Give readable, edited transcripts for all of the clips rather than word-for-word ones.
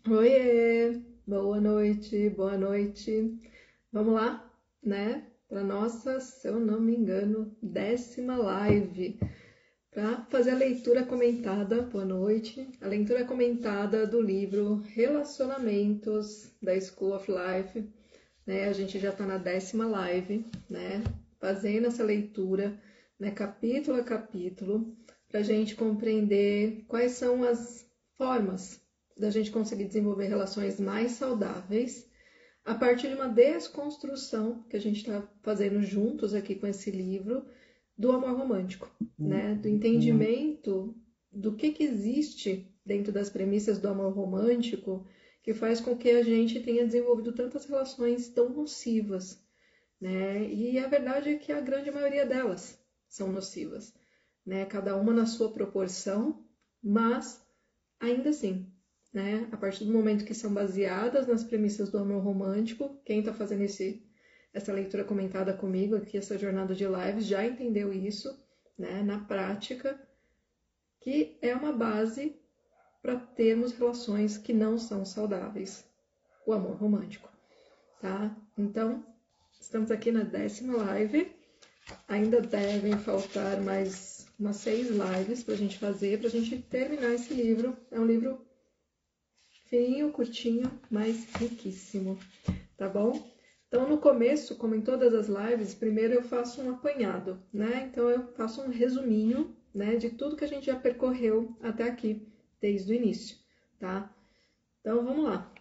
Oiê, boa noite, boa noite. Vamos lá, né? Para nossa, se eu não me engano, 10ª live para fazer a leitura comentada. Boa noite. A leitura comentada do livro Relacionamentos da School of Life, né? A gente já está na 10ª live, né? Fazendo essa leitura, né? Capítulo a capítulo, para a gente compreender quais são as formas da gente conseguir desenvolver relações mais saudáveis a partir de uma desconstrução que a gente está fazendo juntos aqui com esse livro do amor romântico, né? Do entendimento do que existe dentro das premissas do amor romântico que faz com que a gente tenha desenvolvido tantas relações tão nocivas, né? E a verdade é que a grande maioria delas são nocivas, né? Cada uma na sua proporção, mas ainda assim, né? A partir do momento que são baseadas nas premissas do amor romântico, quem está fazendo essa leitura comentada comigo aqui, essa jornada de lives, já entendeu isso, né? Na prática, que é uma base para termos relações que não são saudáveis, o amor romântico, tá? Então, estamos aqui na 10ª live, ainda devem faltar mais umas 6 lives para a gente fazer, para a gente terminar esse livro. É um livro fininho, curtinho, mas riquíssimo, tá bom? Então, no começo, como em todas as lives, primeiro eu faço um apanhado, né? Então, eu faço um resuminho, né, de tudo que a gente já percorreu até aqui, desde o início, tá? Então, vamos lá.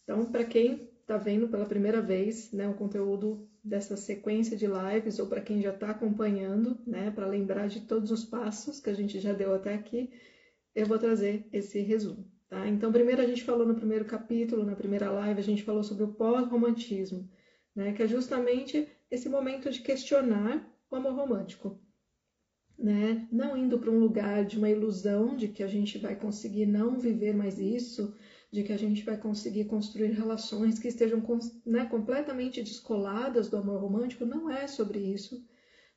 Então, para quem está vendo pela primeira vez, né, o conteúdo dessa sequência de lives, ou para quem já está acompanhando, né, para lembrar de todos os passos que a gente já deu até aqui, eu vou trazer esse resumo, tá? Então, primeiro a gente falou no primeiro capítulo, na primeira live, a gente falou sobre o pós-romantismo, né, que é justamente esse momento de questionar o amor romântico, né? Não indo para um lugar de uma ilusão de que a gente vai conseguir não viver mais isso, de que a gente vai conseguir construir relações que estejam, né, completamente descoladas do amor romântico. Não é sobre isso,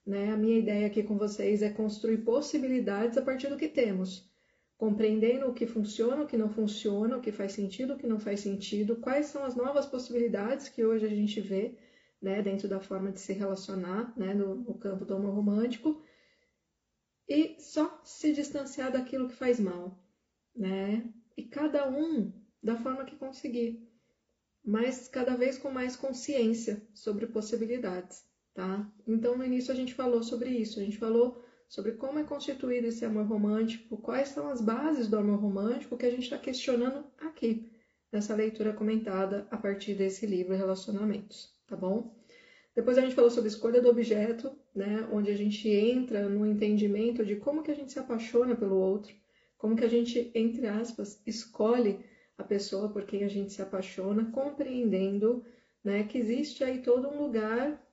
né? A minha ideia aqui com vocês é construir possibilidades a partir do que temos, compreendendo o que funciona, o que não funciona, o que faz sentido, o que não faz sentido, quais são as novas possibilidades que hoje a gente vê, né, dentro da forma de se relacionar, né, no campo do amor romântico, e só se distanciar daquilo que faz mal, né? E cada um da forma que conseguir, mas cada vez com mais consciência sobre possibilidades, tá? Então, no início a gente falou sobre isso, a gente falou sobre como é constituído esse amor romântico, quais são as bases do amor romântico que a gente está questionando aqui, nessa leitura comentada a partir desse livro Relacionamentos, tá bom? Depois a gente falou sobre escolha do objeto, né, onde a gente entra no entendimento de como que a gente se apaixona pelo outro, como que a gente, entre aspas, escolhe a pessoa por quem a gente se apaixona, compreendendo, né, que existe aí todo um lugar,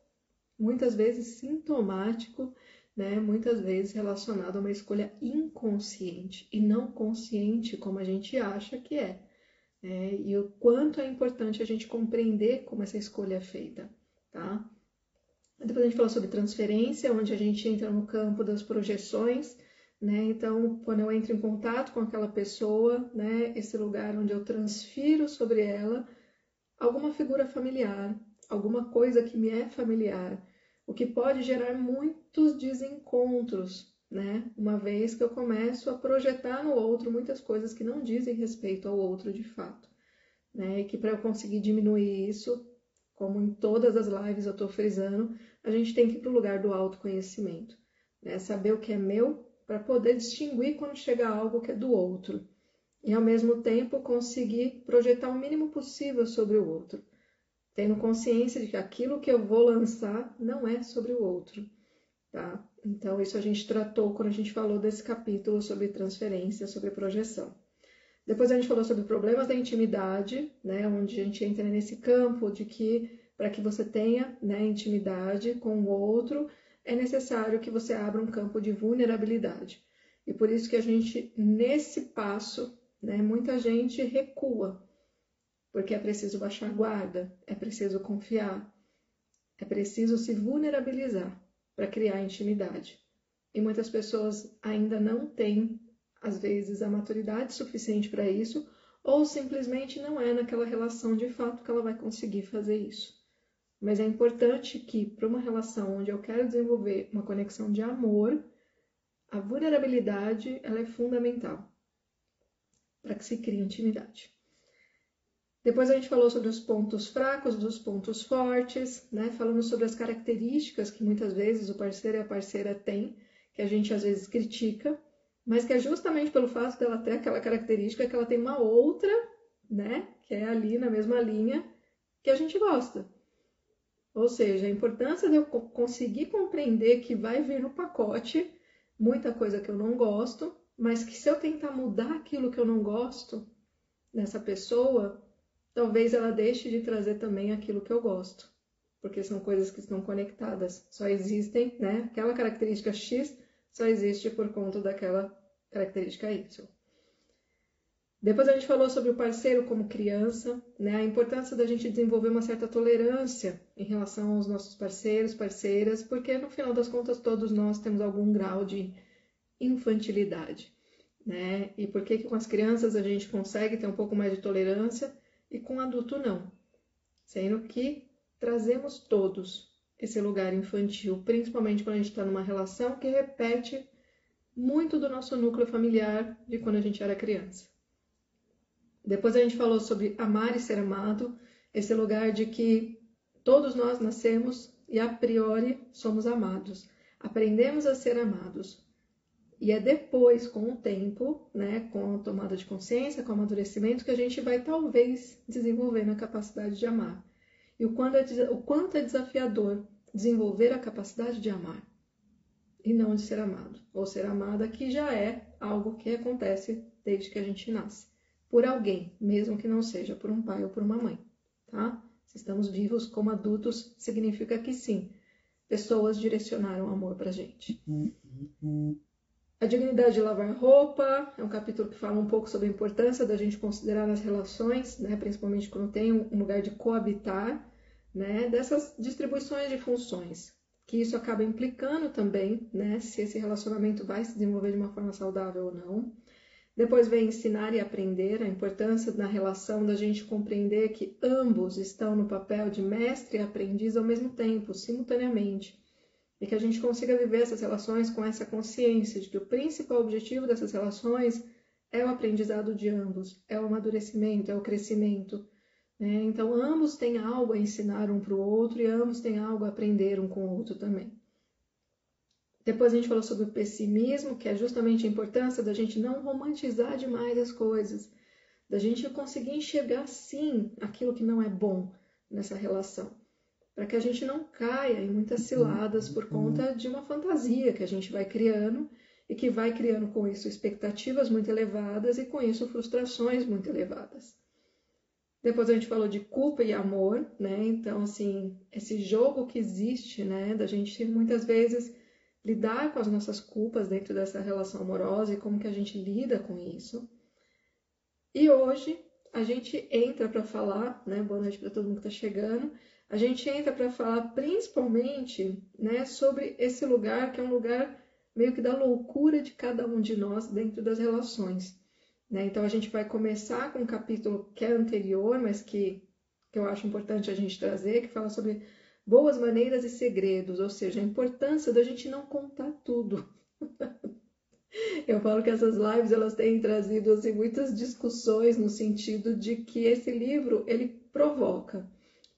muitas vezes sintomático, né, muitas vezes relacionado a uma escolha inconsciente e não consciente como a gente acha que é. E o quanto é importante a gente compreender como essa escolha é feita, tá? Depois a gente falou sobre transferência, onde a gente entra no campo das projeções, né? Então, quando eu entro em contato com aquela pessoa, né, esse lugar onde eu transfiro sobre ela alguma figura familiar, alguma coisa que me é familiar, o que pode gerar muitos desencontros, né? Uma vez que eu começo a projetar no outro muitas coisas que não dizem respeito ao outro de fato, né? E que para eu conseguir diminuir isso, como em todas as lives eu estou frisando, a gente tem que ir para o lugar do autoconhecimento, né? Saber o que é meu para poder distinguir quando chega algo que é do outro. E ao mesmo tempo conseguir projetar o mínimo possível sobre o outro, tendo consciência de que aquilo que eu vou lançar não é sobre o outro, tá? Então isso a gente tratou quando a gente falou desse capítulo sobre transferência, sobre projeção. Depois a gente falou sobre problemas da intimidade, né, onde a gente entra nesse campo de que para que você tenha, né, intimidade com o outro, é necessário que você abra um campo de vulnerabilidade. E por isso que a gente, nesse passo, né, muita gente recua, porque é preciso baixar a guarda, é preciso confiar, é preciso se vulnerabilizar para criar intimidade. E muitas pessoas ainda não têm, às vezes, a maturidade suficiente para isso, ou simplesmente não é naquela relação de fato que ela vai conseguir fazer isso. Mas é importante que, para uma relação onde eu quero desenvolver uma conexão de amor, a vulnerabilidade ela é fundamental para que se crie intimidade. Depois a gente falou sobre os pontos fracos, dos pontos fortes, né? Falamos sobre as características que muitas vezes o parceiro e a parceira têm, que a gente às vezes critica, mas que é justamente pelo fato dela ter aquela característica que ela tem uma outra, né? Que é ali na mesma linha que a gente gosta. Ou seja, a importância de eu conseguir compreender que vai vir no pacote muita coisa que eu não gosto, mas que se eu tentar mudar aquilo que eu não gosto nessa pessoa, talvez ela deixe de trazer também aquilo que eu gosto. Porque são coisas que estão conectadas. Só existem, né? Aquela característica X só existe por conta daquela característica Y. Depois a gente falou sobre o parceiro como criança, né? A importância da gente desenvolver uma certa tolerância em relação aos nossos parceiros, parceiras, porque no final das contas todos nós temos algum grau de infantilidade, né? E por que com as crianças a gente consegue ter um pouco mais de tolerância e com adulto não? Sendo que trazemos todos esse lugar infantil, principalmente quando a gente está numa relação que repete muito do nosso núcleo familiar de quando a gente era criança. Depois a gente falou sobre amar e ser amado, esse lugar de que todos nós nascemos e a priori somos amados. Aprendemos a ser amados. E é depois, com o tempo, né, com a tomada de consciência, com o amadurecimento, que a gente vai talvez desenvolvendo a capacidade de amar. E o quanto é desafiador desenvolver a capacidade de amar e não de ser amado. Ou ser amada, que já é algo que acontece desde que a gente nasce. Por alguém, mesmo que não seja por um pai ou por uma mãe, tá? Se estamos vivos como adultos, significa que sim, pessoas direcionaram amor pra gente. A dignidade de lavar roupa é um capítulo que fala um pouco sobre a importância da gente considerar nas relações, né? Principalmente quando tem um lugar de coabitar, né? Dessas distribuições de funções, que isso acaba implicando também, né? Se esse relacionamento vai se desenvolver de uma forma saudável ou não. Depois vem ensinar e aprender, a importância na relação da gente compreender que ambos estão no papel de mestre e aprendiz ao mesmo tempo, simultaneamente. E que a gente consiga viver essas relações com essa consciência de que o principal objetivo dessas relações é o aprendizado de ambos, é o amadurecimento, é o crescimento. Né? Então, ambos têm algo a ensinar um para o outro e ambos têm algo a aprender um com o outro também. Depois a gente falou sobre o pessimismo, que é justamente a importância da gente não romantizar demais as coisas, da gente conseguir enxergar sim aquilo que não é bom nessa relação, para que a gente não caia em muitas ciladas por conta de uma fantasia que a gente vai criando e que vai criando com isso expectativas muito elevadas e com isso frustrações muito elevadas. Depois a gente falou de culpa e amor, né? Então, assim, esse jogo que existe, né, da gente muitas vezes lidar com as nossas culpas dentro dessa relação amorosa e como que a gente lida com isso. E hoje a gente entra para falar, né, boa noite para todo mundo que está chegando, a gente entra para falar principalmente, né, sobre esse lugar que é um lugar meio que da loucura de cada um de nós dentro das relações. Né? Então a gente vai começar com um capítulo que é anterior, mas que eu acho importante a gente trazer, que fala sobre boas maneiras e segredos, ou seja, a importância da gente não contar tudo. Eu falo que essas lives elas têm trazido assim, muitas discussões no sentido de que esse livro ele provoca,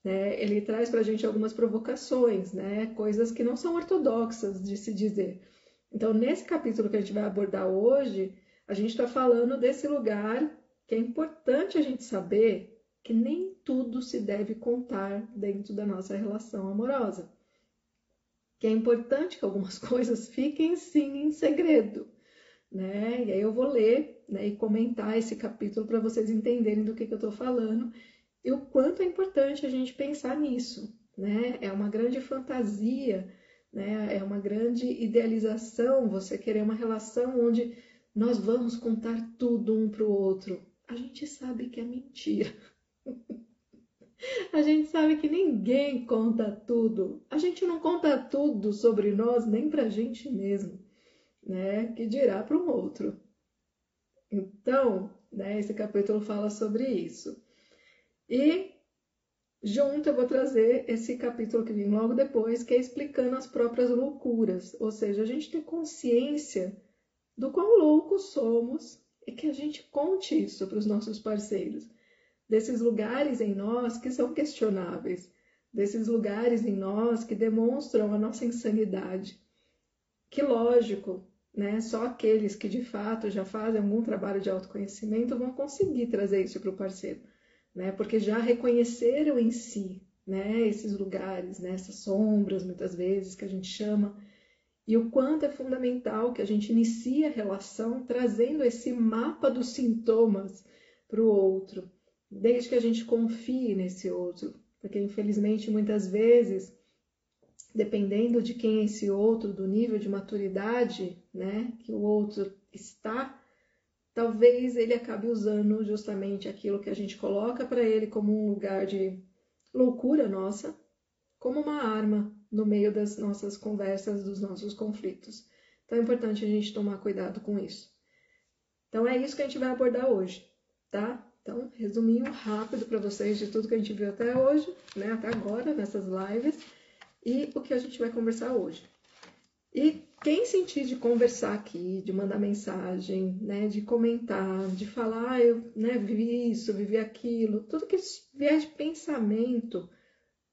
né? Ele traz para a gente algumas provocações, né? Coisas que não são ortodoxas de se dizer. Então, nesse capítulo que a gente vai abordar hoje, a gente está falando desse lugar que é importante a gente saber que nem tudo se deve contar dentro da nossa relação amorosa. Que é importante que algumas coisas fiquem sim em segredo, né? E aí eu vou ler, né, e comentar esse capítulo para vocês entenderem do que eu estou falando e o quanto é importante a gente pensar nisso, né? É uma grande fantasia, né? É uma grande idealização você querer uma relação onde nós vamos contar tudo um para o outro. A gente sabe que é mentira. A gente sabe que ninguém conta tudo. A gente não conta tudo sobre nós nem pra gente mesmo, né? Que dirá para um outro. Então, né? Esse capítulo fala sobre isso. E junto eu vou trazer esse capítulo que vem logo depois, que é explicando as próprias loucuras. Ou seja, a gente ter consciência do quão loucos somos e que a gente conte isso para os nossos parceiros. Desses lugares em nós que são questionáveis, desses lugares em nós que demonstram a nossa insanidade. Que lógico, né? Só aqueles que de fato já fazem algum trabalho de autoconhecimento vão conseguir trazer isso para o parceiro, né? Porque já reconheceram em si, né, esses lugares, né, essas sombras, muitas vezes, que a gente chama, e o quanto é fundamental que a gente inicie a relação trazendo esse mapa dos sintomas para o outro, desde que a gente confie nesse outro, porque infelizmente muitas vezes, dependendo de quem é esse outro, do nível de maturidade, né, que o outro está, talvez ele acabe usando justamente aquilo que a gente coloca para ele como um lugar de loucura nossa, como uma arma no meio das nossas conversas, dos nossos conflitos. Então é importante a gente tomar cuidado com isso. Então é isso que a gente vai abordar hoje, tá? Então, resuminho rápido para vocês de tudo que a gente viu até hoje, né? Até agora, nessas lives, e o que a gente vai conversar hoje. E quem sentir de conversar aqui, de mandar mensagem, né, de comentar, de falar, eu, né, vivi isso, vivi aquilo, tudo que vier de pensamento,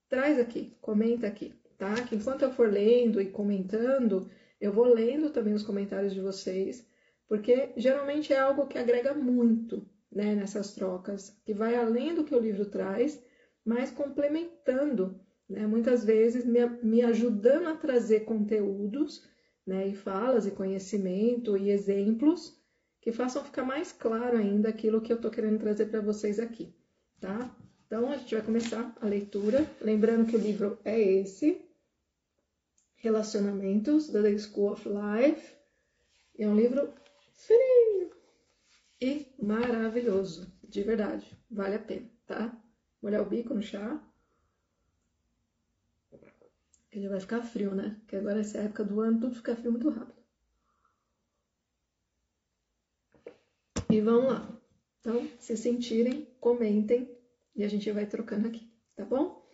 traz aqui, comenta aqui, tá? Que enquanto eu for lendo e comentando, eu vou lendo também os comentários de vocês, porque geralmente é algo que agrega muito, né, nessas trocas, que vai além do que o livro traz, mas complementando, né, muitas vezes me ajudando a trazer conteúdos, né, e falas e conhecimento e exemplos que façam ficar mais claro ainda aquilo que eu estou querendo trazer para vocês aqui, tá? Então, a gente vai começar a leitura, lembrando que o livro é esse, Relacionamentos, da The School of Life. É um livro fininho e maravilhoso, de verdade, vale a pena, tá? Molhar o bico no chá. Ele vai ficar frio, né? Porque agora essa época do ano tudo fica frio muito rápido. E vamos lá. Então, se sentirem, comentem e a gente vai trocando aqui, tá bom?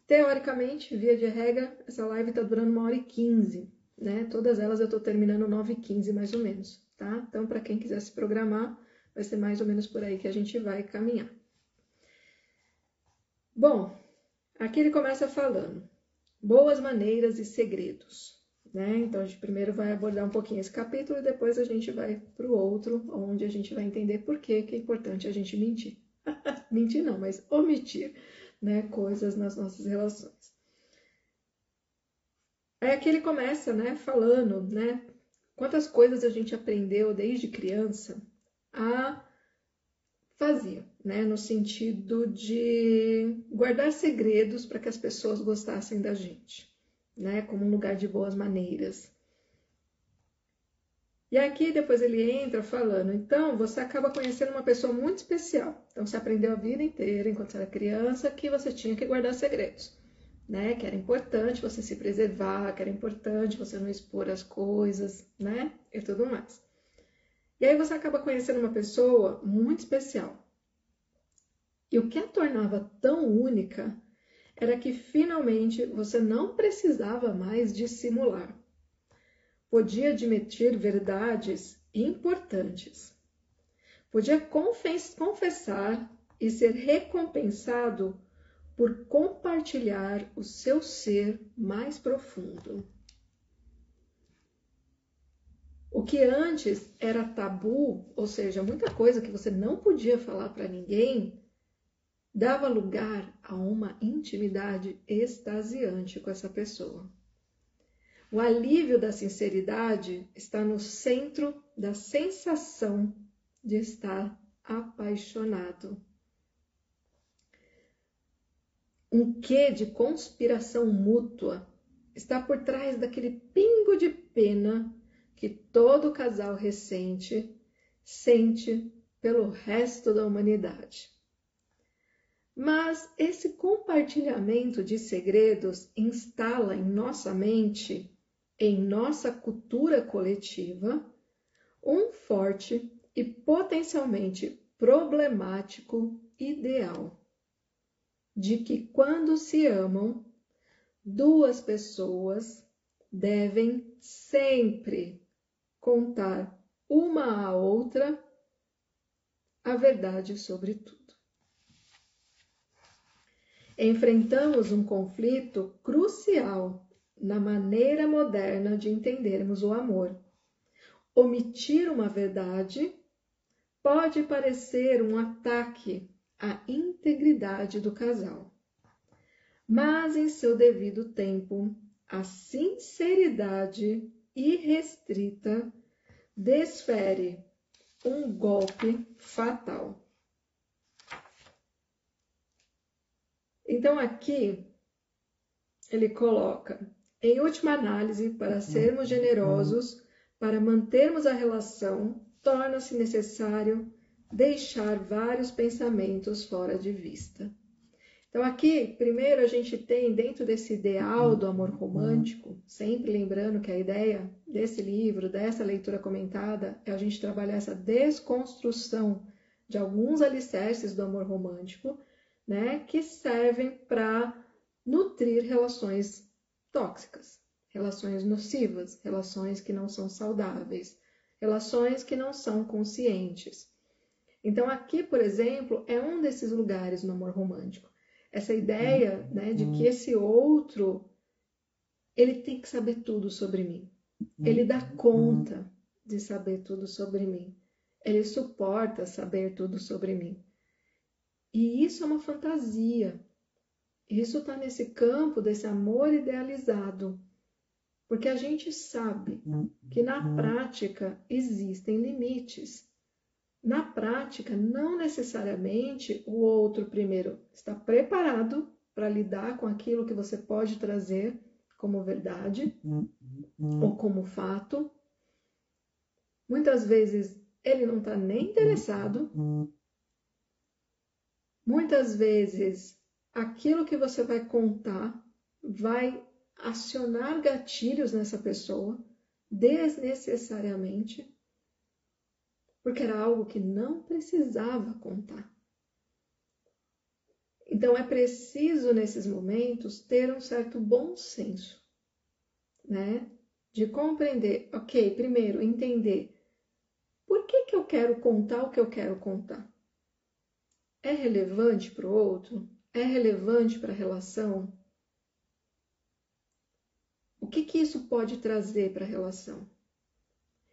Teoricamente, via de regra, essa live tá durando 1h15, né? Todas elas eu tô terminando 9h15 mais ou menos, tá? Então, para quem quiser se programar, vai ser mais ou menos por aí que a gente vai caminhar. Bom, aqui ele começa falando boas maneiras e segredos, né? Então, a gente primeiro vai abordar um pouquinho esse capítulo e depois a gente vai para o outro, onde a gente vai entender por que é importante a gente mentir. Mentir não, mas omitir, né, coisas nas nossas relações. Aí aqui ele começa, né, falando, né, quantas coisas a gente aprendeu desde criança a fazer, né, no sentido de guardar segredos para que as pessoas gostassem da gente, né, como um lugar de boas maneiras. E aqui depois ele entra falando, então você acaba conhecendo uma pessoa muito especial. Então você aprendeu a vida inteira, enquanto você era criança, que você tinha que guardar segredos, né? Que era importante você se preservar, que era importante você não expor as coisas, né? E tudo mais. E aí você acaba conhecendo uma pessoa muito especial. E o que a tornava tão única era que finalmente você não precisava mais dissimular. Podia admitir verdades importantes. Podia confessar e ser recompensado por compartilhar o seu ser mais profundo. O que antes era tabu, ou seja, muita coisa que você não podia falar para ninguém, dava lugar a uma intimidade extasiante com essa pessoa. O alívio da sinceridade está no centro da sensação de estar apaixonado. Um quê de conspiração mútua está por trás daquele pingo de pena que todo casal recente sente pelo resto da humanidade. Mas esse compartilhamento de segredos instala em nossa mente, em nossa cultura coletiva, um forte e potencialmente problemático ideal de que quando se amam, duas pessoas devem sempre contar uma à outra a verdade sobre tudo. Enfrentamos um conflito crucial na maneira moderna de entendermos o amor. Omitir uma verdade pode parecer um ataque à integridade do casal, mas em seu devido tempo, a sinceridade irrestrita desfere um golpe fatal. Então aqui ele coloca, em última análise, para sermos generosos, para mantermos a relação, torna-se necessário deixar vários pensamentos fora de vista. Então aqui, primeiro a gente tem dentro desse ideal do amor romântico, sempre lembrando que a ideia desse livro, dessa leitura comentada, é a gente trabalhar essa desconstrução de alguns alicerces do amor romântico, né, que servem para nutrir relações tóxicas, relações nocivas, relações que não são saudáveis, relações que não são conscientes. Então aqui, por exemplo, é um desses lugares no amor romântico. Essa ideia, né, de que esse outro, ele tem que saber tudo sobre mim. Ele dá conta de saber tudo sobre mim. Ele suporta saber tudo sobre mim. E isso é uma fantasia. Isso está nesse campo desse amor idealizado. Porque a gente sabe que na prática existem limites. Na prática, não necessariamente o outro, primeiro, está preparado para lidar com aquilo que você pode trazer como verdade ou como fato. Muitas vezes ele não está nem interessado. Muitas vezes aquilo que você vai contar vai acionar gatilhos nessa pessoa desnecessariamente, porque era algo que não precisava contar. Então é preciso nesses momentos ter um certo bom senso, né? De compreender, ok, primeiro entender por que eu quero contar o que eu quero contar. É relevante para o outro? É relevante para a relação? O que isso pode trazer para a relação?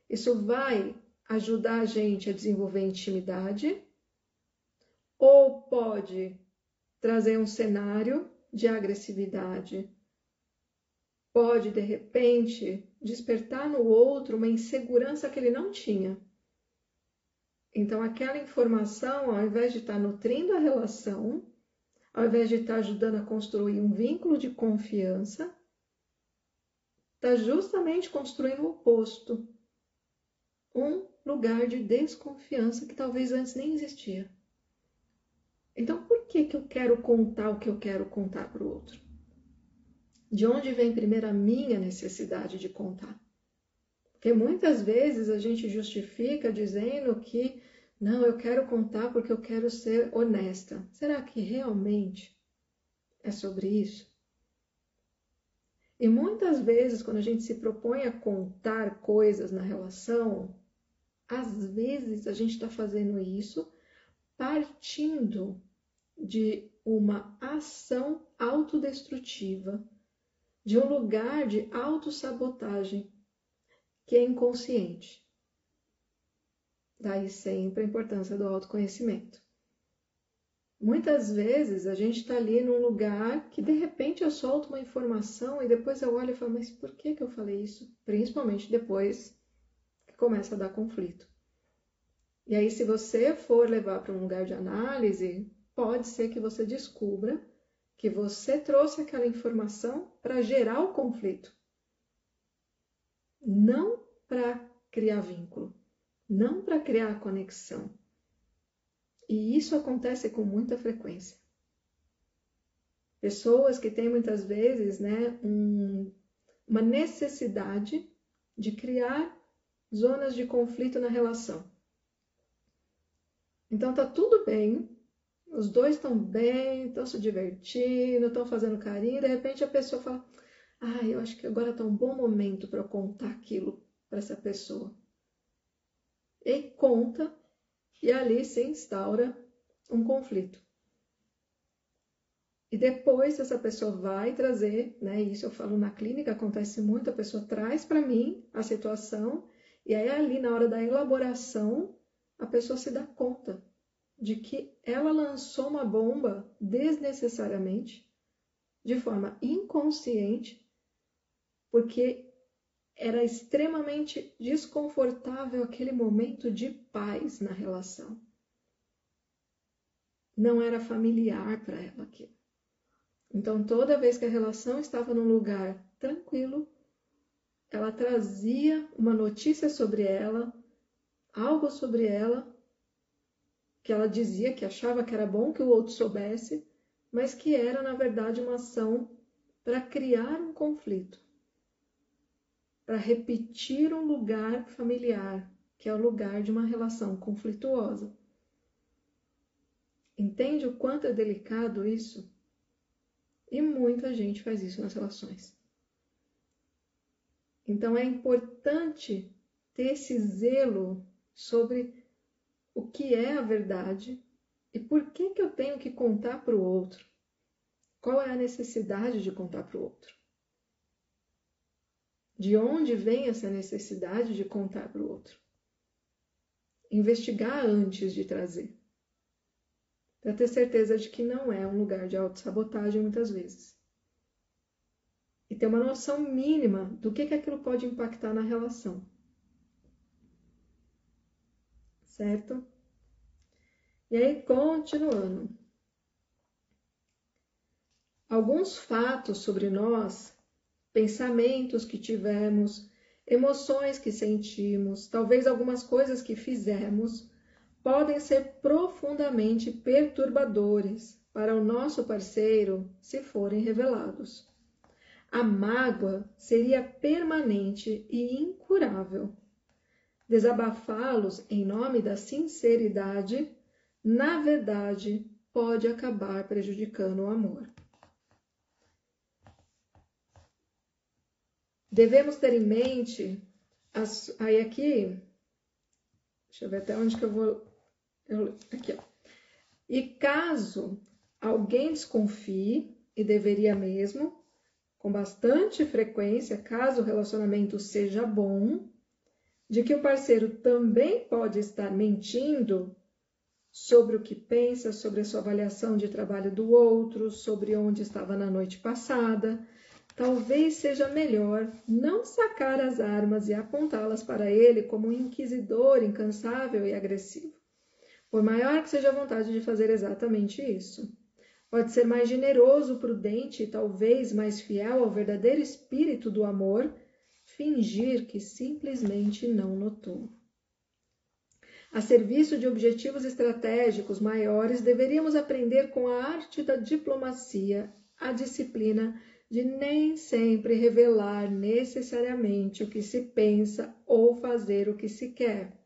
Isso vai ajudar a gente a desenvolver intimidade? Ou pode trazer um cenário de agressividade? Pode, de repente, despertar no outro uma insegurança que ele não tinha. Então, aquela informação, ao invés de estar nutrindo a relação, ao invés de estar ajudando a construir um vínculo de confiança, está justamente construindo o oposto. Um lugar de desconfiança que talvez antes nem existia. Então, por que eu quero contar o que eu quero contar para o outro? De onde vem primeiro a minha necessidade de contar? Porque muitas vezes a gente justifica dizendo que não, eu quero contar porque eu quero ser honesta. Será que realmente é sobre isso? E muitas vezes, quando a gente se propõe a contar coisas na relação, às vezes a gente está fazendo isso partindo de uma ação autodestrutiva, de um lugar de autossabotagem que é inconsciente. Daí sempre a importância do autoconhecimento. Muitas vezes a gente está ali num lugar que de repente eu solto uma informação e depois eu olho e falo, mas por que eu falei isso? Principalmente depois que começa a dar conflito. E aí, se você for levar para um lugar de análise, pode ser que você descubra que você trouxe aquela informação para gerar o conflito. Não para criar vínculo, não para criar conexão. E isso acontece com muita frequência. Pessoas que têm muitas vezes, né, uma necessidade de criar zonas de conflito na relação. Então tá tudo bem, os dois estão bem, estão se divertindo, estão fazendo carinho, e de repente a pessoa fala: ah, eu acho que agora está um bom momento para eu contar aquilo para essa pessoa. E conta, e ali se instaura um conflito. E depois essa pessoa vai trazer, né? Isso eu falo na clínica, acontece muito, a pessoa traz para mim a situação, e aí ali na hora da elaboração, a pessoa se dá conta de que ela lançou uma bomba desnecessariamente, de forma inconsciente, porque era extremamente desconfortável aquele momento de paz na relação. Não era familiar para ela aquilo. Então, toda vez que a relação estava num lugar tranquilo, ela trazia uma notícia sobre ela, algo sobre ela, que ela dizia que achava que era bom que o outro soubesse, mas que era, na verdade, uma ação para criar um conflito, para repetir um lugar familiar, que é o lugar de uma relação conflituosa. Entende o quanto é delicado isso? E muita gente faz isso nas relações. Então é importante ter esse zelo sobre o que é a verdade e por que eu tenho que contar para o outro. Qual é a necessidade de contar para o outro? De onde vem essa necessidade de contar para o outro? Investigar antes de trazer. Para ter certeza de que não é um lugar de autossabotagem muitas vezes. E ter uma noção mínima do que aquilo pode impactar na relação. Certo? E aí, continuando. Alguns fatos sobre nós, pensamentos que tivemos, emoções que sentimos, talvez algumas coisas que fizemos, podem ser profundamente perturbadores para o nosso parceiro se forem revelados. A mágoa seria permanente e incurável. Desabafá-los em nome da sinceridade, na verdade, pode acabar prejudicando o amor. Devemos ter em mente, aí aqui, deixa eu ver até onde que eu vou, aqui ó. E caso alguém desconfie, e deveria mesmo, com bastante frequência, caso o relacionamento seja bom, de que o parceiro também pode estar mentindo sobre o que pensa, sobre a sua avaliação de trabalho do outro, sobre onde estava na noite passada, talvez seja melhor não sacar as armas e apontá-las para ele como um inquisidor incansável e agressivo, por maior que seja a vontade de fazer exatamente isso. Pode ser mais generoso, prudente e talvez mais fiel ao verdadeiro espírito do amor, fingir que simplesmente não notou. A serviço de objetivos estratégicos maiores, deveríamos aprender com a arte da diplomacia, a disciplina de nem sempre revelar necessariamente o que se pensa ou fazer o que se quer.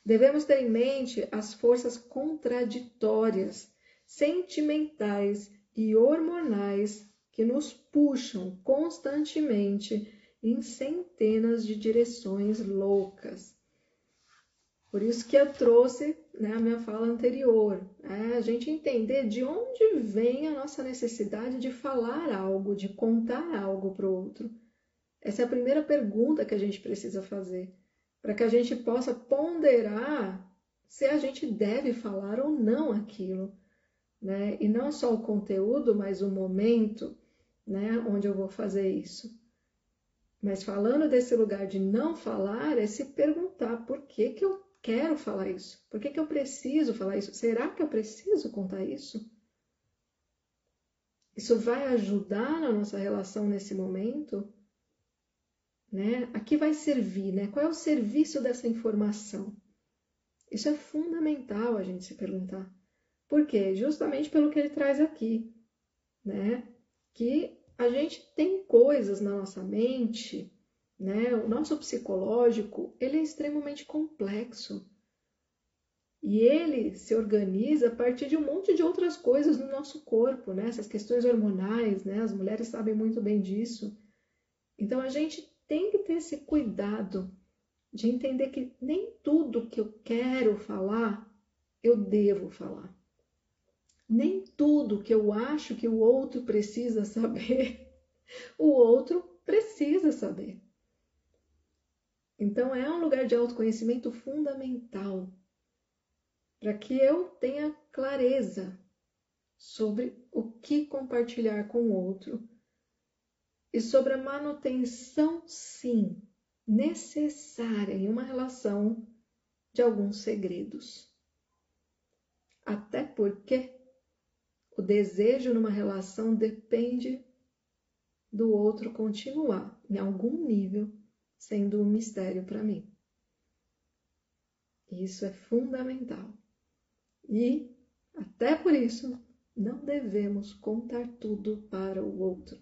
Devemos ter em mente as forças contraditórias, sentimentais e hormonais que nos puxam constantemente em centenas de direções loucas. Por isso que eu trouxe, né, a minha fala anterior, a gente entender de onde vem a nossa necessidade de falar algo, de contar algo para o outro. Essa é a primeira pergunta que a gente precisa fazer, para que a gente possa ponderar se a gente deve falar ou não aquilo, né? E não só o conteúdo, mas o momento, né, onde eu vou fazer isso. Mas falando desse lugar de não falar, é se perguntar por que eu quero falar isso? Por que eu preciso falar isso? Será que eu preciso contar isso? Isso vai ajudar na nossa relação nesse momento? Né? A que vai servir? Né? Qual é o serviço dessa informação? Isso é fundamental a gente se perguntar. Por quê? Justamente pelo que ele traz aqui. Né? Que a gente tem coisas na nossa mente, né? O nosso psicológico ele é extremamente complexo. E ele se organiza a partir de um monte de outras coisas no nosso corpo, né? Essas questões hormonais, né? As mulheres sabem muito bem disso. Então a gente tem que ter esse cuidado de entender que nem tudo que eu quero falar, eu devo falar. Nem tudo que eu acho que o outro precisa saber, o outro precisa saber. Então é um lugar de autoconhecimento fundamental para que eu tenha clareza sobre o que compartilhar com o outro e sobre a manutenção, sim, necessária em uma relação de alguns segredos. Até porque o desejo numa relação depende do outro continuar, em algum nível, sendo um mistério para mim. Isso é fundamental. E, até por isso, não devemos contar tudo para o outro.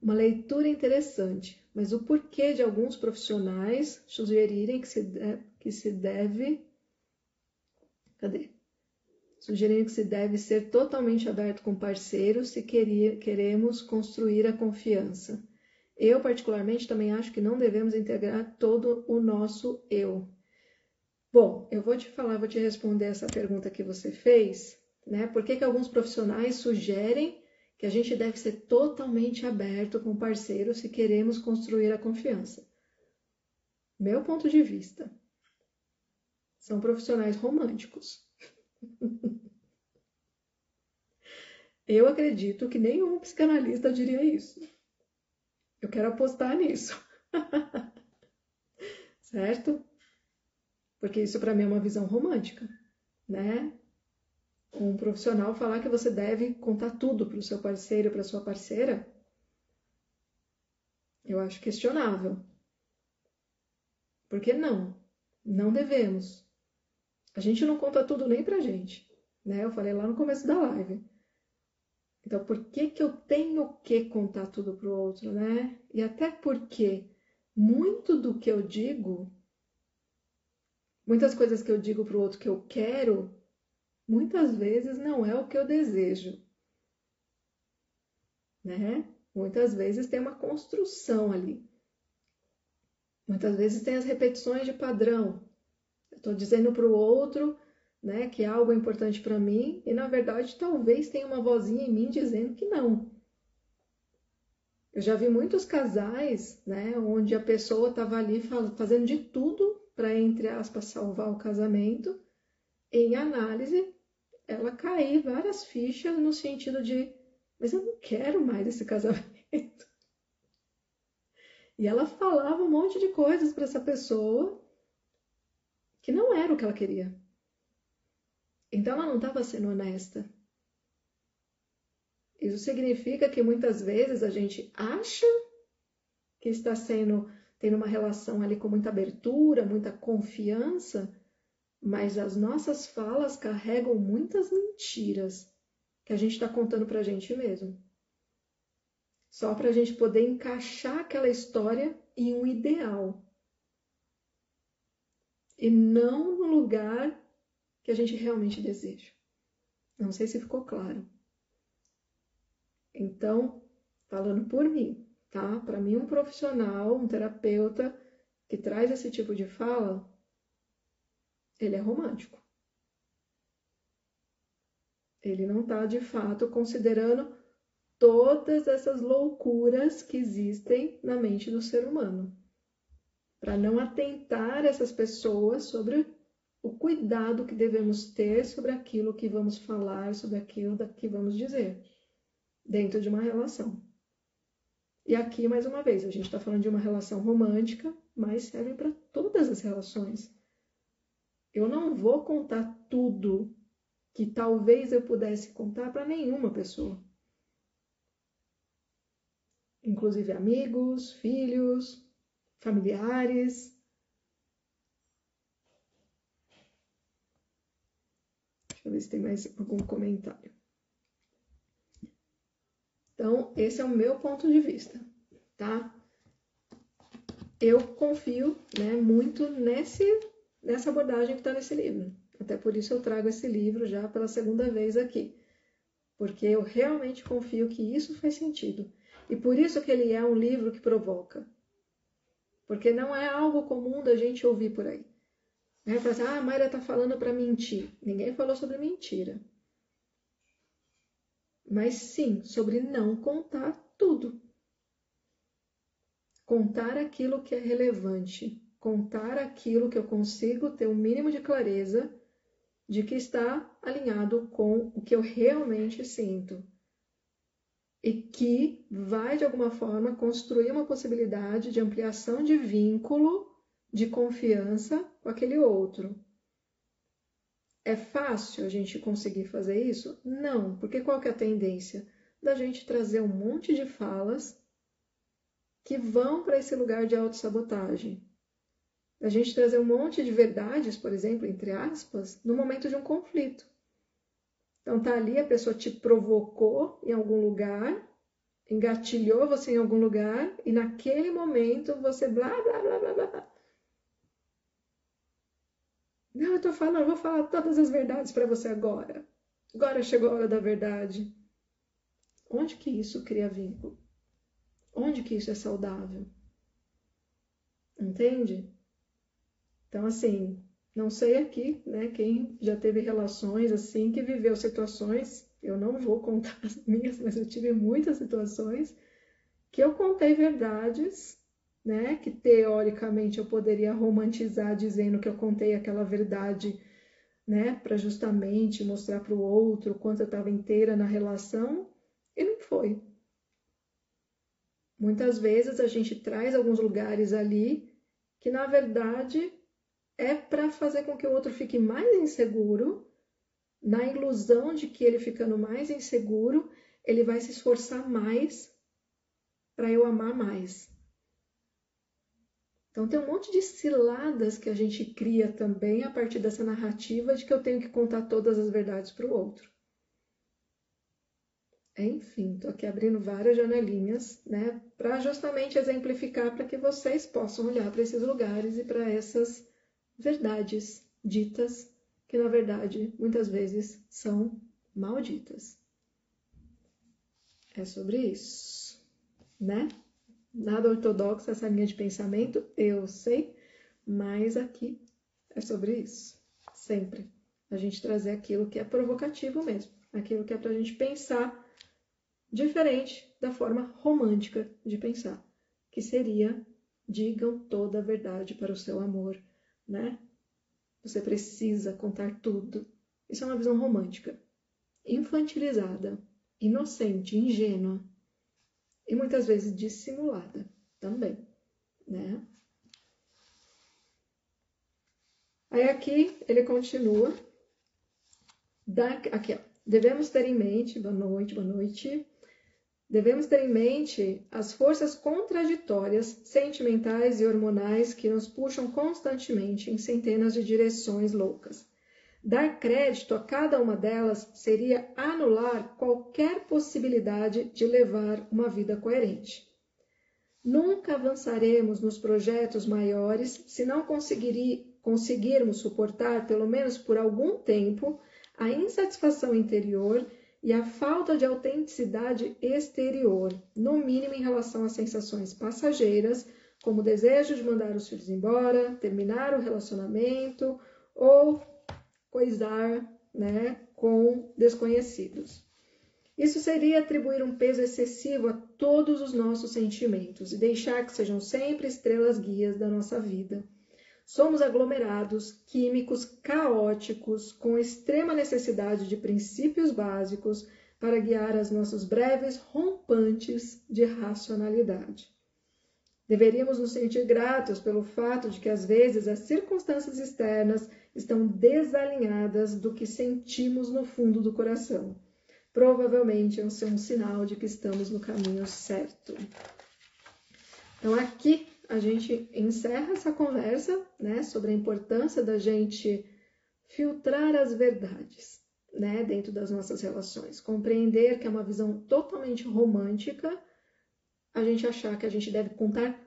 Uma leitura interessante, mas o porquê de alguns profissionais sugerirem que se deve ser totalmente aberto com parceiros se queremos construir a confiança. Eu, particularmente, também acho que não devemos integrar todo o nosso eu. Bom, eu vou te responder essa pergunta que você fez, né? Por que alguns profissionais sugerem que a gente deve ser totalmente aberto com parceiros se queremos construir a confiança? Meu ponto de vista, são profissionais românticos. Eu acredito que nenhum psicanalista diria isso. Eu quero apostar nisso. Certo? Porque isso para mim é uma visão romântica, né? Um profissional falar que você deve contar tudo para o seu parceiro, para sua parceira, eu acho questionável. Por que não? Não devemos. A gente não conta tudo nem pra gente, né? Eu falei lá no começo da live. Então, por que eu tenho que contar tudo pro outro, né? E até porque muito do que eu digo, muitas coisas que eu digo pro outro que eu quero, muitas vezes não é o que eu desejo, né? Muitas vezes tem uma construção ali. Muitas vezes tem as repetições de padrão. Eu estou dizendo para o outro, né, que algo é importante para mim e, na verdade, talvez tenha uma vozinha em mim dizendo que não. Eu já vi muitos casais, né, onde a pessoa estava ali fazendo de tudo para, entre aspas, salvar o casamento. Em análise, ela cair várias fichas no sentido de, mas eu não quero mais esse casamento. E ela falava um monte de coisas para essa pessoa que não era o que ela queria. Então ela não estava sendo honesta. Isso significa que muitas vezes a gente acha que está tendo uma relação ali com muita abertura, muita confiança, mas as nossas falas carregam muitas mentiras que a gente está contando para a gente mesmo. Só para a gente poder encaixar aquela história em um ideal. E não no lugar que a gente realmente deseja. Não sei se ficou claro. Então, falando por mim, tá? Para mim, um profissional, um terapeuta que traz esse tipo de fala, ele é romântico. Ele não está, de fato, considerando todas essas loucuras que existem na mente do ser humano. Para não atentar essas pessoas sobre o cuidado que devemos ter sobre aquilo que vamos falar, sobre aquilo que vamos dizer dentro de uma relação. E aqui, mais uma vez, a gente está falando de uma relação romântica, mas serve para todas as relações. Eu não vou contar tudo que talvez eu pudesse contar para nenhuma pessoa. Inclusive amigos, filhos, familiares. Deixa eu ver se tem mais algum comentário. Então, esse é o meu ponto de vista, tá? Eu confio, né, muito nessa abordagem que está nesse livro. Até por isso eu trago esse livro já pela segunda vez aqui. Porque eu realmente confio que isso faz sentido. E por isso que ele é um livro que provoca. Porque não é algo comum da gente ouvir por aí. Fala assim, a Mayra está falando para mentir. Ninguém falou sobre mentira. Mas sim, sobre não contar tudo. Contar aquilo que é relevante. Contar aquilo que eu consigo ter um mínimo de clareza de que está alinhado com o que eu realmente sinto. E que vai, de alguma forma, construir uma possibilidade de ampliação de vínculo, de confiança com aquele outro. É fácil a gente conseguir fazer isso? Não, porque qual que é a tendência? Da gente trazer um monte de falas que vão para esse lugar de autossabotagem. Da gente trazer um monte de verdades, por exemplo, entre aspas, no momento de um conflito. Então tá ali, a pessoa te provocou em algum lugar, engatilhou você em algum lugar, e naquele momento você blá, blá, blá, blá, blá. Não, eu tô falando, eu vou falar todas as verdades para você agora. Agora chegou a hora da verdade. Onde que isso cria vínculo? Onde que isso é saudável? Entende? Então, assim, não sei aqui, né, quem já teve relações assim, que viveu situações, eu não vou contar as minhas, mas eu tive muitas situações que eu contei verdades, né, que teoricamente eu poderia romantizar dizendo que eu contei aquela verdade, né, para justamente mostrar para o outro o quanto eu estava inteira na relação, e não foi. Muitas vezes a gente traz alguns lugares ali que, na verdade, é para fazer com que o outro fique mais inseguro, na ilusão de que ele ficando mais inseguro, ele vai se esforçar mais para eu amar mais. Então tem um monte de ciladas que a gente cria também a partir dessa narrativa de que eu tenho que contar todas as verdades para o outro. Enfim, estou aqui abrindo várias janelinhas, né, para justamente exemplificar para que vocês possam olhar para esses lugares e para essas verdades ditas, que na verdade muitas vezes são malditas. É sobre isso, né? Nada ortodoxo essa linha de pensamento, eu sei, mas aqui é sobre isso. Sempre. A gente trazer aquilo que é provocativo mesmo, aquilo que é para a gente pensar diferente da forma romântica de pensar, que seria: digam toda a verdade para o seu amor, né? Você precisa contar tudo. Isso é uma visão romântica, infantilizada, inocente, ingênua e muitas vezes dissimulada também, né? Aí aqui ele continua, aqui, ó, devemos ter em mente, boa noite, devemos ter em mente as forças contraditórias, sentimentais e hormonais que nos puxam constantemente em centenas de direções loucas. Dar crédito a cada uma delas seria anular qualquer possibilidade de levar uma vida coerente. Nunca avançaremos nos projetos maiores se não conseguirmos suportar, pelo menos por algum tempo, a insatisfação interior e a falta de autenticidade exterior, no mínimo em relação às sensações passageiras, como o desejo de mandar os filhos embora, terminar o relacionamento ou coisar, né, com desconhecidos. Isso seria atribuir um peso excessivo a todos os nossos sentimentos e deixar que sejam sempre estrelas guias da nossa vida. Somos aglomerados químicos caóticos com extrema necessidade de princípios básicos para guiar as nossos breves rompantes de racionalidade. Deveríamos nos sentir gratos pelo fato de que às vezes as circunstâncias externas estão desalinhadas do que sentimos no fundo do coração. Provavelmente é um sinal de que estamos no caminho certo. Então aqui a gente encerra essa conversa, né, sobre a importância da gente filtrar as verdades, né, dentro das nossas relações. Compreender que é uma visão totalmente romântica a gente achar que a gente deve contar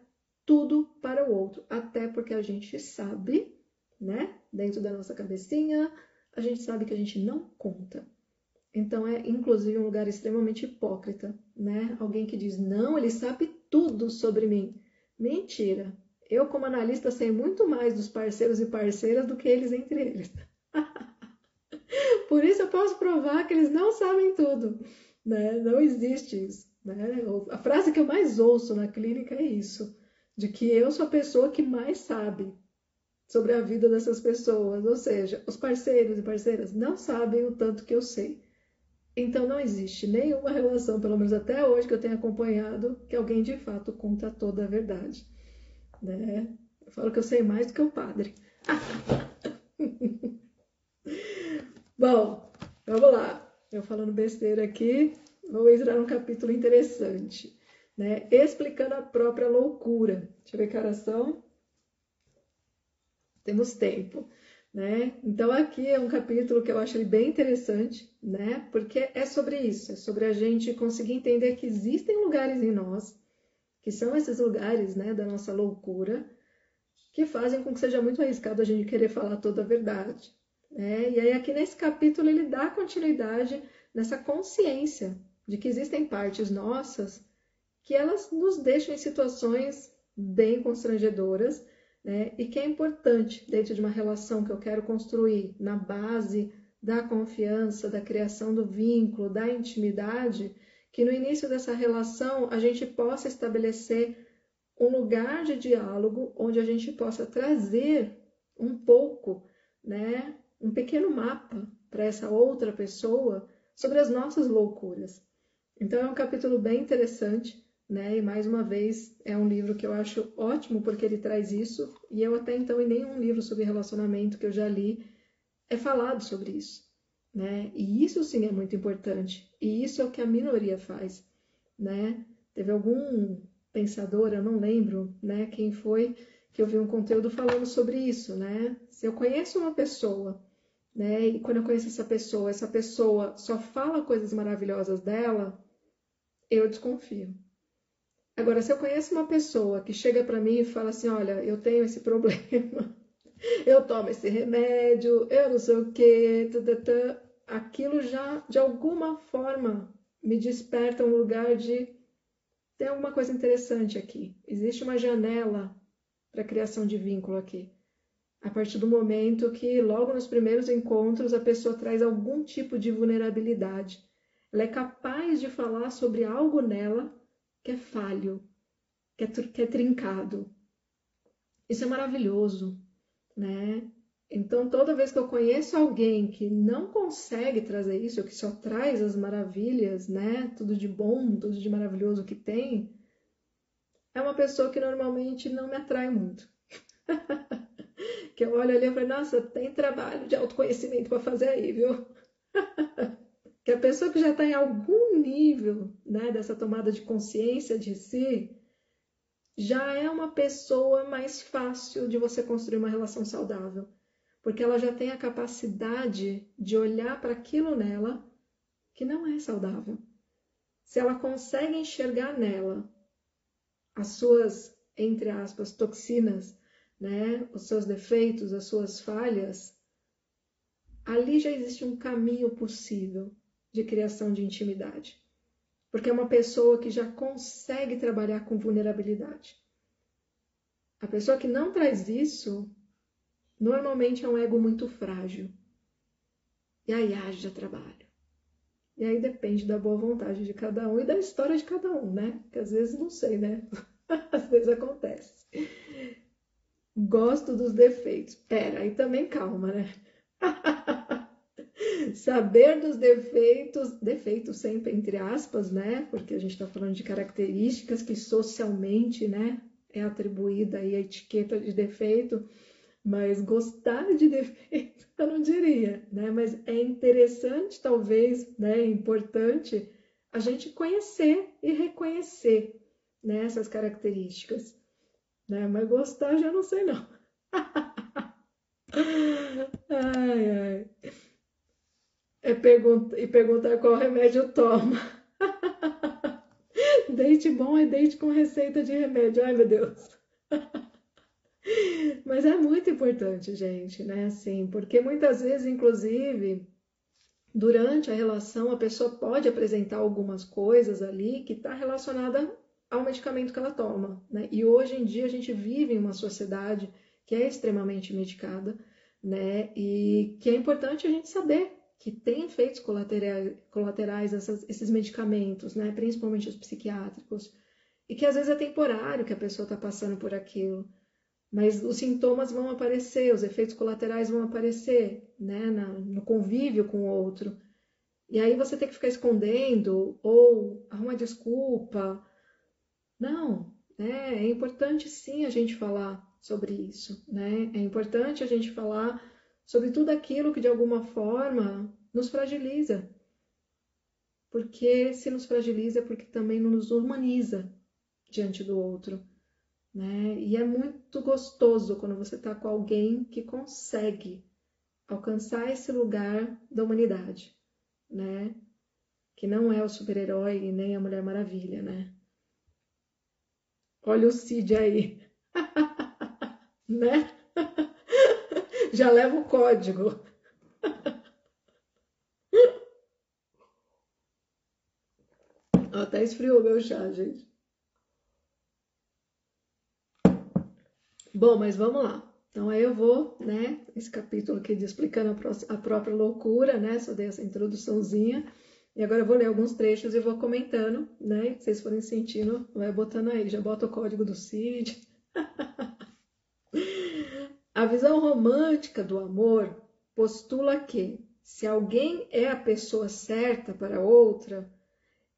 tudo para o outro, até porque a gente sabe, né? Dentro da nossa cabecinha, a gente sabe que a gente não conta. Então é, inclusive, um lugar extremamente hipócrita, né? Alguém que diz, não, ele sabe tudo sobre mim. Mentira! Eu, como analista, sei muito mais dos parceiros e parceiras do que eles entre eles. Por isso eu posso provar que eles não sabem tudo, né? Não existe isso, né? A frase que eu mais ouço na clínica é isso, de que eu sou a pessoa que mais sabe sobre a vida dessas pessoas, ou seja, os parceiros e parceiras não sabem o tanto que eu sei. Então não existe nenhuma relação, pelo menos até hoje que eu tenho acompanhado, que alguém de fato conta toda a verdade, né? Eu falo que eu sei mais do que o padre. Bom, vamos lá. Eu falando besteira aqui, vou entrar num capítulo interessante, né? Explicando a própria loucura. Deixa eu ver que horas são. Temos tempo, né? Então aqui é um capítulo que eu acho ele bem interessante, né? Porque é sobre isso, é sobre a gente conseguir entender que existem lugares em nós, que são esses lugares, né, da nossa loucura, que fazem com que seja muito arriscado a gente querer falar toda a verdade, né? E aí aqui nesse capítulo ele dá continuidade nessa consciência de que existem partes nossas que elas nos deixam em situações bem constrangedoras, né? E que é importante dentro de uma relação que eu quero construir na base da confiança, da criação do vínculo, da intimidade, que no início dessa relação a gente possa estabelecer um lugar de diálogo onde a gente possa trazer um pouco, né, um pequeno mapa para essa outra pessoa sobre as nossas loucuras. Então é um capítulo bem interessante, né? E mais uma vez é um livro que eu acho ótimo porque ele traz isso, e eu até então em nenhum livro sobre relacionamento que eu já li é falado sobre isso, né? E isso sim é muito importante, e isso é o que a minoria faz, né? Teve algum pensador, eu não lembro, né, quem foi, que eu vi um conteúdo falando sobre isso, né? Se eu conheço uma pessoa, né, e quando eu conheço essa pessoa só fala coisas maravilhosas dela, eu desconfio. Agora, se eu conheço uma pessoa que chega para mim e fala assim, olha, eu tenho esse problema, eu tomo esse remédio, eu não sei o quê, aquilo já, de alguma forma, me desperta um lugar de tem alguma coisa interessante aqui. Existe uma janela para a criação de vínculo aqui. A partir do momento que, logo nos primeiros encontros, a pessoa traz algum tipo de vulnerabilidade. Ela é capaz de falar sobre algo nela que é falho, que é trincado. Isso é maravilhoso, né? Então, toda vez que eu conheço alguém que não consegue trazer isso, que só traz as maravilhas, né? Tudo de bom, tudo de maravilhoso que tem, é uma pessoa que normalmente não me atrai muito. Que eu olho ali e falo, nossa, tem trabalho de autoconhecimento para fazer aí, viu? Que a pessoa que já está em algum nível, né, dessa tomada de consciência de si, já é uma pessoa mais fácil de você construir uma relação saudável. Porque ela já tem a capacidade de olhar para aquilo nela que não é saudável. Se ela consegue enxergar nela as suas, entre aspas, toxinas, né, os seus defeitos, as suas falhas, ali já existe um caminho possível de criação de intimidade. Porque é uma pessoa que já consegue trabalhar com vulnerabilidade. A pessoa que não traz isso, normalmente é um ego muito frágil. E aí haja trabalho. E aí depende da boa vontade de cada um e da história de cada um, né? Que às vezes não sei, né? Às vezes acontece. Gosto dos defeitos. Pera, aí também calma, né? Saber dos defeitos sempre entre aspas, né? Porque a gente está falando de características que socialmente, né, é atribuída aí a etiqueta de defeito, mas gostar de defeito eu não diria, né? Mas é interessante, talvez, né? É importante a gente conhecer e reconhecer, né, essas características, né? Mas gostar já não sei não. Ai, ai. E perguntar qual remédio toma. Date bom é date com receita de remédio. Ai, meu Deus. Mas é muito importante, gente, né? Assim, porque muitas vezes, inclusive, durante a relação, a pessoa pode apresentar algumas coisas ali que está relacionada ao medicamento que ela toma, né? E hoje em dia a gente vive em uma sociedade que é extremamente medicada, né? E que é importante a gente saber que tem efeitos colaterais esses medicamentos, né? Principalmente os psiquiátricos, e que às vezes é temporário que a pessoa está passando por aquilo. Mas os sintomas vão aparecer, os efeitos colaterais vão aparecer, né, no convívio com o outro. E aí você tem que ficar escondendo ou arrumar desculpa. Não, né? É importante sim a gente falar sobre isso, né? É importante a gente falar sobre tudo aquilo que de alguma forma nos fragiliza. Porque se nos fragiliza é porque também nos humaniza diante do outro. Né? E é muito gostoso quando você está com alguém que consegue alcançar esse lugar da humanidade, né? Que não é o super-herói e nem a Mulher Maravilha, né? Olha o Cid aí, né? Já leva o código. Até esfriou meu chá, gente. Bom, mas vamos lá. Então aí eu vou, né? Esse capítulo aqui de explicando a própria loucura, né? Só dei essa introduçãozinha. E agora eu vou ler alguns trechos e vou comentando, né? Se vocês forem sentindo, vai botando aí. Já bota o código do CID. A visão romântica do amor postula que, se alguém é a pessoa certa para outra,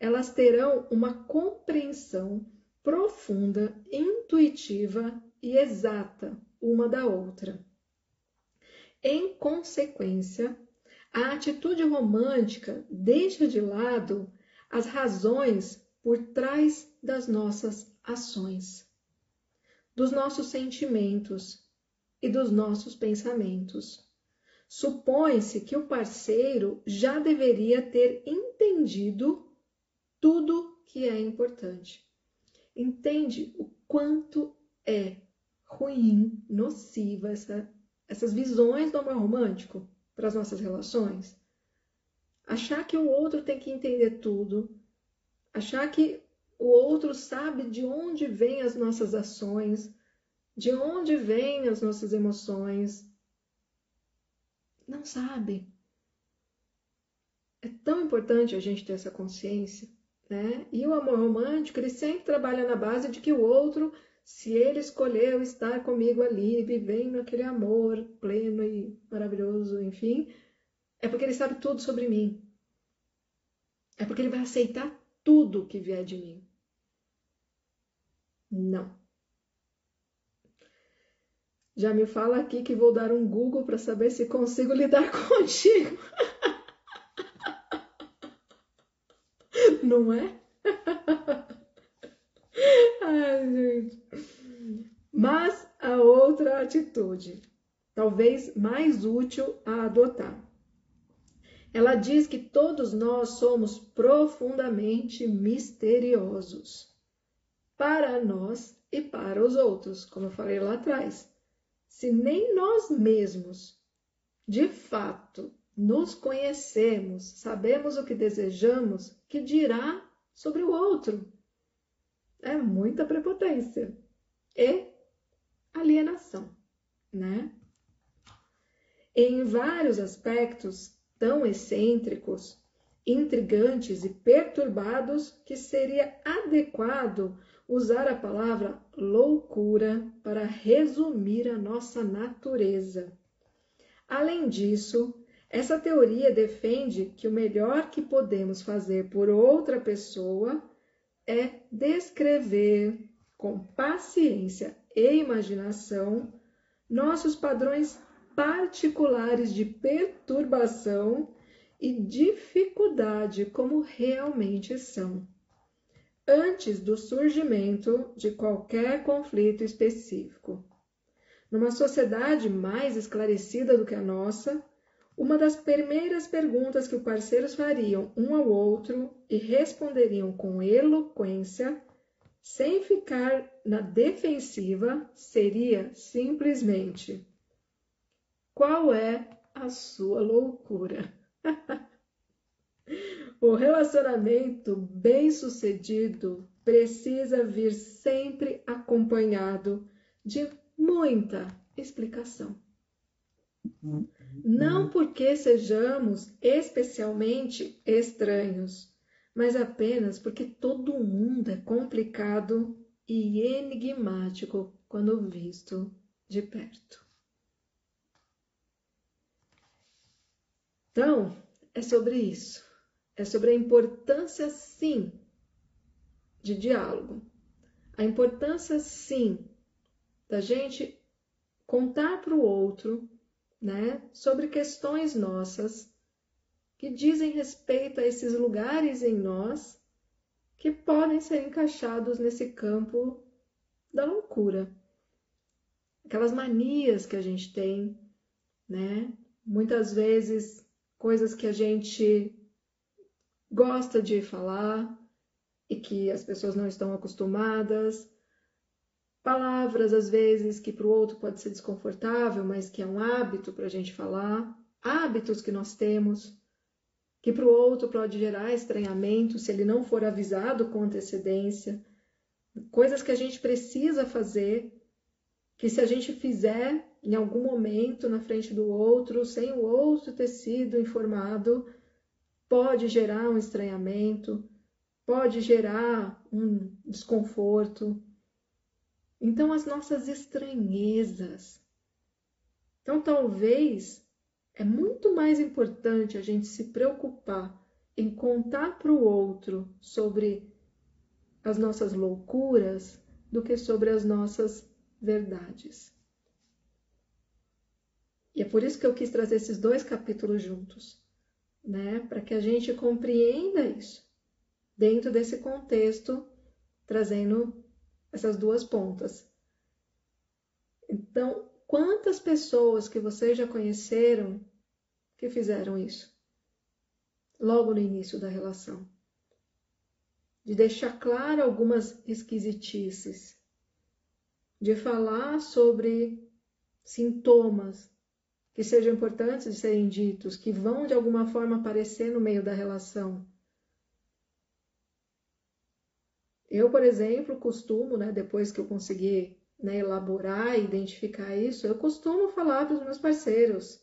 elas terão uma compreensão profunda, intuitiva e exata uma da outra. Em consequência, a atitude romântica deixa de lado as razões por trás das nossas ações, dos nossos sentimentos e dos nossos pensamentos. Supõe-se que o parceiro já deveria ter entendido tudo que é importante. Entende o quanto é ruim, nociva essas visões do amor romântico para as nossas relações? Achar que o outro tem que entender tudo, achar que o outro sabe de onde vêm as nossas ações, de onde vêm as nossas emoções. Não sabe. É tão importante a gente ter essa consciência, né? E o amor romântico, ele sempre trabalha na base de que o outro, se ele escolheu estar comigo ali, vivendo aquele amor pleno e maravilhoso, enfim, é porque ele sabe tudo sobre mim. É porque ele vai aceitar tudo que vier de mim. Não. Já me fala aqui que vou dar um Google para saber se consigo lidar contigo. Não é? Ai, gente. Mas a outra atitude, talvez mais útil a adotar. Ela diz que todos nós somos profundamente misteriosos para nós e para os outros, como eu falei lá atrás. Se nem nós mesmos, de fato, nos conhecemos, sabemos o que desejamos, que dirá sobre o outro? É muita prepotência e alienação, né? Em vários aspectos tão excêntricos, intrigantes e perturbados que seria adequado usar a palavra loucura para resumir a nossa natureza. Além disso, essa teoria defende que o melhor que podemos fazer por outra pessoa é descrever com paciência e imaginação nossos padrões particulares de perturbação e dificuldade como realmente são, antes do surgimento de qualquer conflito específico. Numa sociedade mais esclarecida do que a nossa, uma das primeiras perguntas que os parceiros fariam um ao outro e responderiam com eloquência sem ficar na defensiva, seria simplesmente: qual é a sua loucura? O relacionamento bem-sucedido precisa vir sempre acompanhado de muita explicação. Não porque sejamos especialmente estranhos, mas apenas porque todo mundo é complicado e enigmático quando visto de perto. Então, é sobre isso. É sobre a importância, sim, de diálogo. A importância, sim, da gente contar para o outro, né, sobre questões nossas que dizem respeito a esses lugares em nós que podem ser encaixados nesse campo da loucura. Aquelas manias que a gente tem, né? Muitas vezes coisas que a gente gosta de falar e que as pessoas não estão acostumadas. Palavras, às vezes, que para o outro pode ser desconfortável, mas que é um hábito para a gente falar. Hábitos que nós temos, que para o outro pode gerar estranhamento se ele não for avisado com antecedência. Coisas que a gente precisa fazer, que se a gente fizer em algum momento na frente do outro, sem o outro ter sido informado, pode gerar um estranhamento, pode gerar um desconforto. Então, as nossas estranhezas. Então, talvez é muito mais importante a gente se preocupar em contar para o outro sobre as nossas loucuras do que sobre as nossas verdades. E é por isso que eu quis trazer esses 2 capítulos juntos, né? Para que a gente compreenda isso dentro desse contexto, trazendo essas 2 pontas. Então, quantas pessoas que vocês já conheceram que fizeram isso? Logo no início da relação. De deixar claro algumas esquisitices. De falar sobre sintomas que sejam importantes de serem ditos, que vão de alguma forma aparecer no meio da relação. Eu, por exemplo, costumo, né, depois que eu conseguir, né, elaborar e identificar isso, eu costumo falar para os meus parceiros,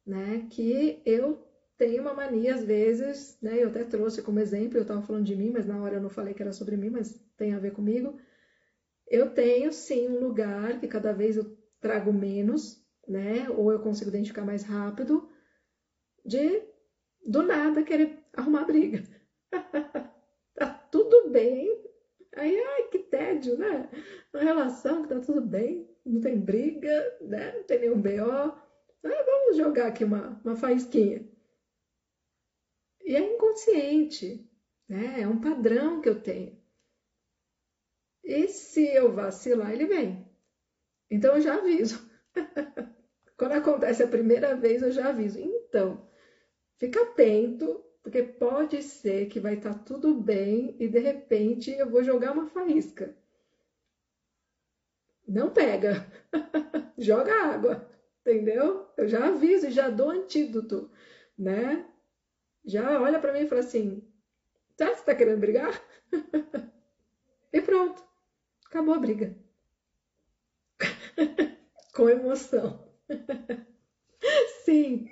né, que eu tenho uma mania às vezes, né, eu até trouxe como exemplo, eu estava falando de mim, mas na hora eu não falei que era sobre mim, mas tem a ver comigo. Eu tenho sim um lugar que cada vez eu trago menos, né, ou eu consigo identificar mais rápido, de do nada querer arrumar briga. Tá tudo bem. Aí, ai, que tédio, né? Uma relação que tá tudo bem, não tem briga, né? Não tem nenhum BO. Vamos jogar aqui uma faísquinha. E é inconsciente, né? É um padrão que eu tenho. E se eu vacilar, ele vem. Então eu já aviso. Quando acontece a primeira vez, eu já aviso. Então, fica atento, porque pode ser que vai estar tudo bem e de repente eu vou jogar uma faísca. Não pega, joga água, entendeu? Eu já aviso e já dou antídoto, né? Já olha para mim e fala assim: tá, você tá querendo brigar? E pronto, acabou a briga. Com emoção. Sim,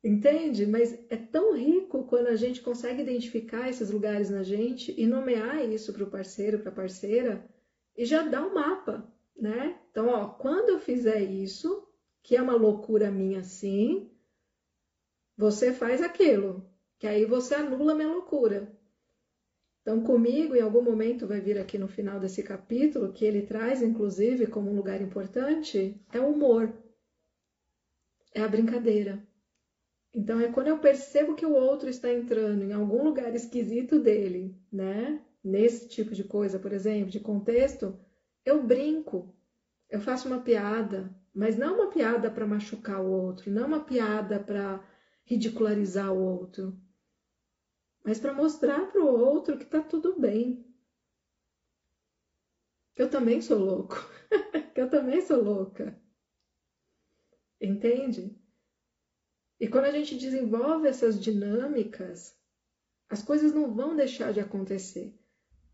entende? Mas é tão rico quando a gente consegue identificar esses lugares na gente e nomear isso para o parceiro, para a parceira, e já dá um mapa, né? Então, ó, quando eu fizer isso, que é uma loucura minha assim, você faz aquilo, que aí você anula a minha loucura. Então, comigo, em algum momento, vai vir aqui no final desse capítulo, que ele traz, inclusive, como um lugar importante, é o humor, é a brincadeira. Então, é quando eu percebo que o outro está entrando em algum lugar esquisito dele, né? Nesse tipo de coisa, por exemplo, de contexto, eu brinco, eu faço uma piada, mas não uma piada para machucar o outro, não uma piada para ridicularizar o outro, mas para mostrar para o outro que está tudo bem, que eu também sou louco, que eu também sou louca. Entende? E quando a gente desenvolve essas dinâmicas, as coisas não vão deixar de acontecer.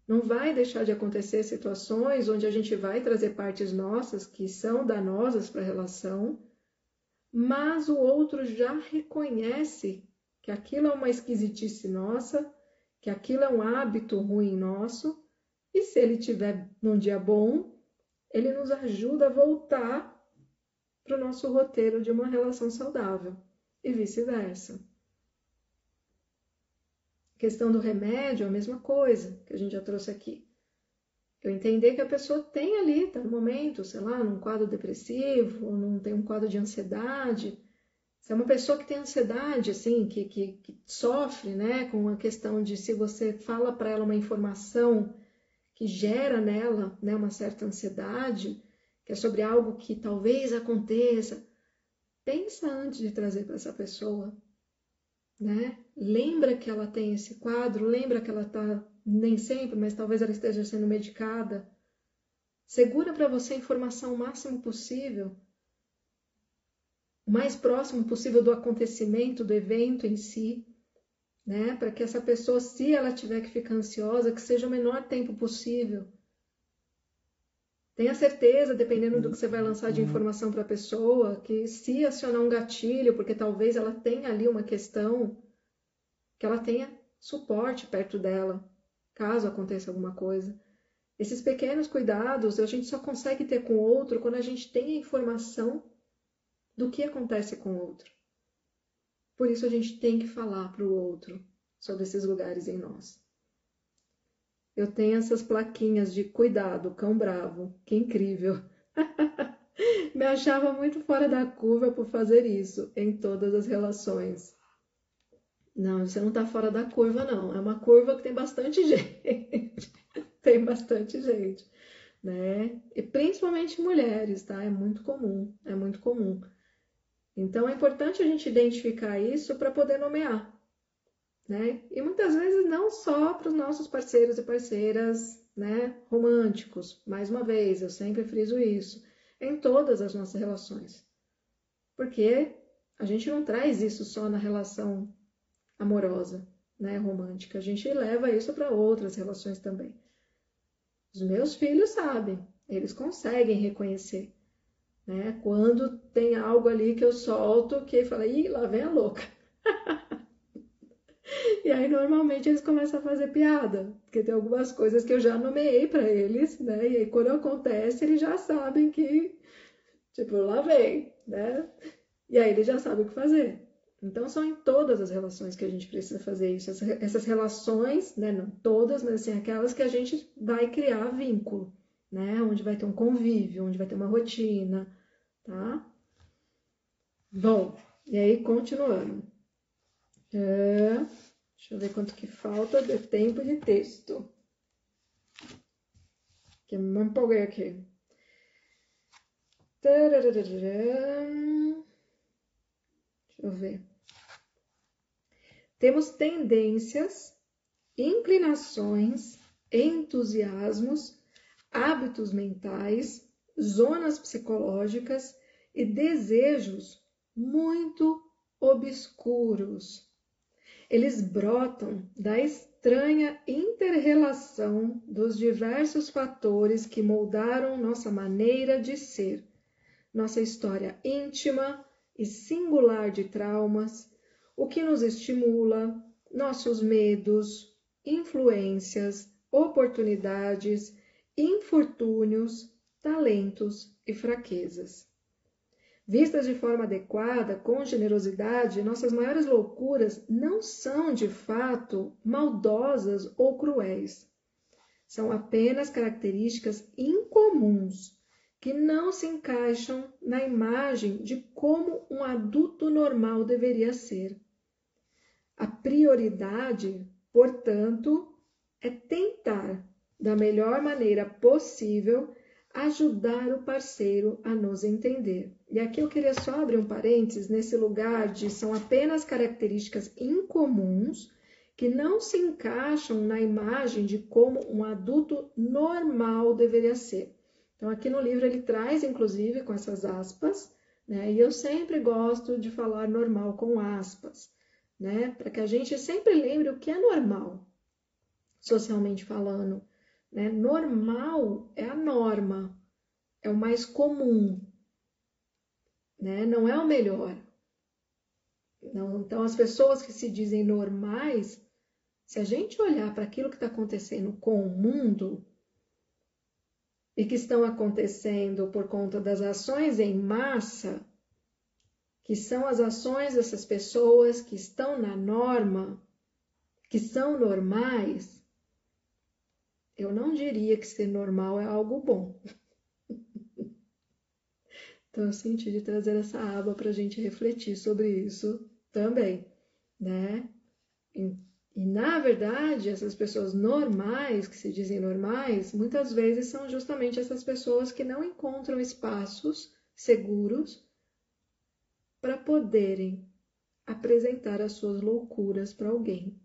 Não vai deixar de acontecer situações onde a gente vai trazer partes nossas que são danosas para a relação, mas o outro já reconhece que aquilo é uma esquisitice nossa, que aquilo é um hábito ruim nosso, e se ele tiver num dia bom, ele nos ajuda a voltar para o nosso roteiro de uma relação saudável e vice-versa. A questão do remédio é a mesma coisa que a gente já trouxe aqui. Eu entender que a pessoa tem ali, está no momento, sei lá, num quadro depressivo, ou não tem um quadro de ansiedade. Se é uma pessoa que tem ansiedade, assim, que sofre, né, com a questão de se você fala para ela uma informação que gera nela, né, uma certa ansiedade, que é sobre algo que talvez aconteça, pensa antes de trazer para essa pessoa, né? Lembra que ela tem esse quadro, lembra que ela está, nem sempre, mas talvez ela esteja sendo medicada. Segura para você a informação o máximo possível, o mais próximo possível do acontecimento, do evento em si, né? Para que essa pessoa, se ela tiver que ficar ansiosa, que seja o menor tempo possível. Tenha certeza, dependendo do que você vai lançar de informação para a pessoa, que se acionar um gatilho, porque talvez ela tenha ali uma questão, que ela tenha suporte perto dela, caso aconteça alguma coisa. Esses pequenos cuidados a gente só consegue ter com o outro quando a gente tem a informação do que acontece com o outro. Por isso a gente tem que falar para o outro sobre esses lugares em nós. Eu tenho essas plaquinhas de cuidado, cão bravo, que incrível. Me achava muito fora da curva por fazer isso em todas as relações. Não, você não está fora da curva, não. É uma curva que tem bastante gente. Tem bastante gente, né? E principalmente mulheres, tá? É muito comum, é muito comum. Então é importante a gente identificar isso para poder nomear, né? E muitas vezes não só para os nossos parceiros e parceiras, né, românticos. Mais uma vez, eu sempre friso isso, em todas as nossas relações. Porque a gente não traz isso só na relação amorosa, né, romântica. A gente leva isso para outras relações também. Os meus filhos sabem, eles conseguem reconhecer, né? Quando tem algo ali que eu solto, que fala, ih, lá vem a louca. E aí, normalmente, eles começam a fazer piada, porque tem algumas coisas que eu já nomeei para eles, né? E aí, quando acontece, eles já sabem que, tipo, lá vem, né? E aí, eles já sabem o que fazer. Então, são em todas as relações que a gente precisa fazer isso. Essas relações, né? Não todas, mas assim, aquelas que a gente vai criar vínculo, né? Onde vai ter um convívio, onde vai ter uma rotina, tá? Bom, e aí, continuando. Deixa eu ver quanto que falta de tempo de texto. Que eu me empolguei aqui. Deixa eu ver. Temos tendências, inclinações, entusiasmos, hábitos mentais, zonas psicológicas e desejos muito obscuros. Eles brotam da estranha inter-relação dos diversos fatores que moldaram nossa maneira de ser, nossa história íntima e singular de traumas, o que nos estimula, nossos medos, influências, oportunidades, infortúnios, talentos e fraquezas. Vistas de forma adequada, com generosidade, nossas maiores loucuras não são, de fato, maldosas ou cruéis. São apenas características incomuns que não se encaixam na imagem de como um adulto normal deveria ser. A prioridade, portanto, é tentar, da melhor maneira possível, ajudar o parceiro a nos entender. E aqui eu queria só abrir um parênteses nesse lugar de são apenas características incomuns que não se encaixam na imagem de como um adulto normal deveria ser. Então, aqui no livro ele traz, inclusive, com essas aspas, né? E eu sempre gosto de falar normal com aspas, né? Para que a gente sempre lembre o que é normal, socialmente falando, né? Normal é a norma, é o mais comum, né? Não é o melhor. Não, então, as pessoas que se dizem normais, se a gente olhar para aquilo que está acontecendo com o mundo e que estão acontecendo por conta das ações em massa, que são as ações dessas pessoas que estão na norma, que são normais, eu não diria que ser normal é algo bom. Então, eu senti de trazer essa aba para a gente refletir sobre isso também, né? E, na verdade, essas pessoas normais, que se dizem normais, muitas vezes são justamente essas pessoas que não encontram espaços seguros para poderem apresentar as suas loucuras para alguém,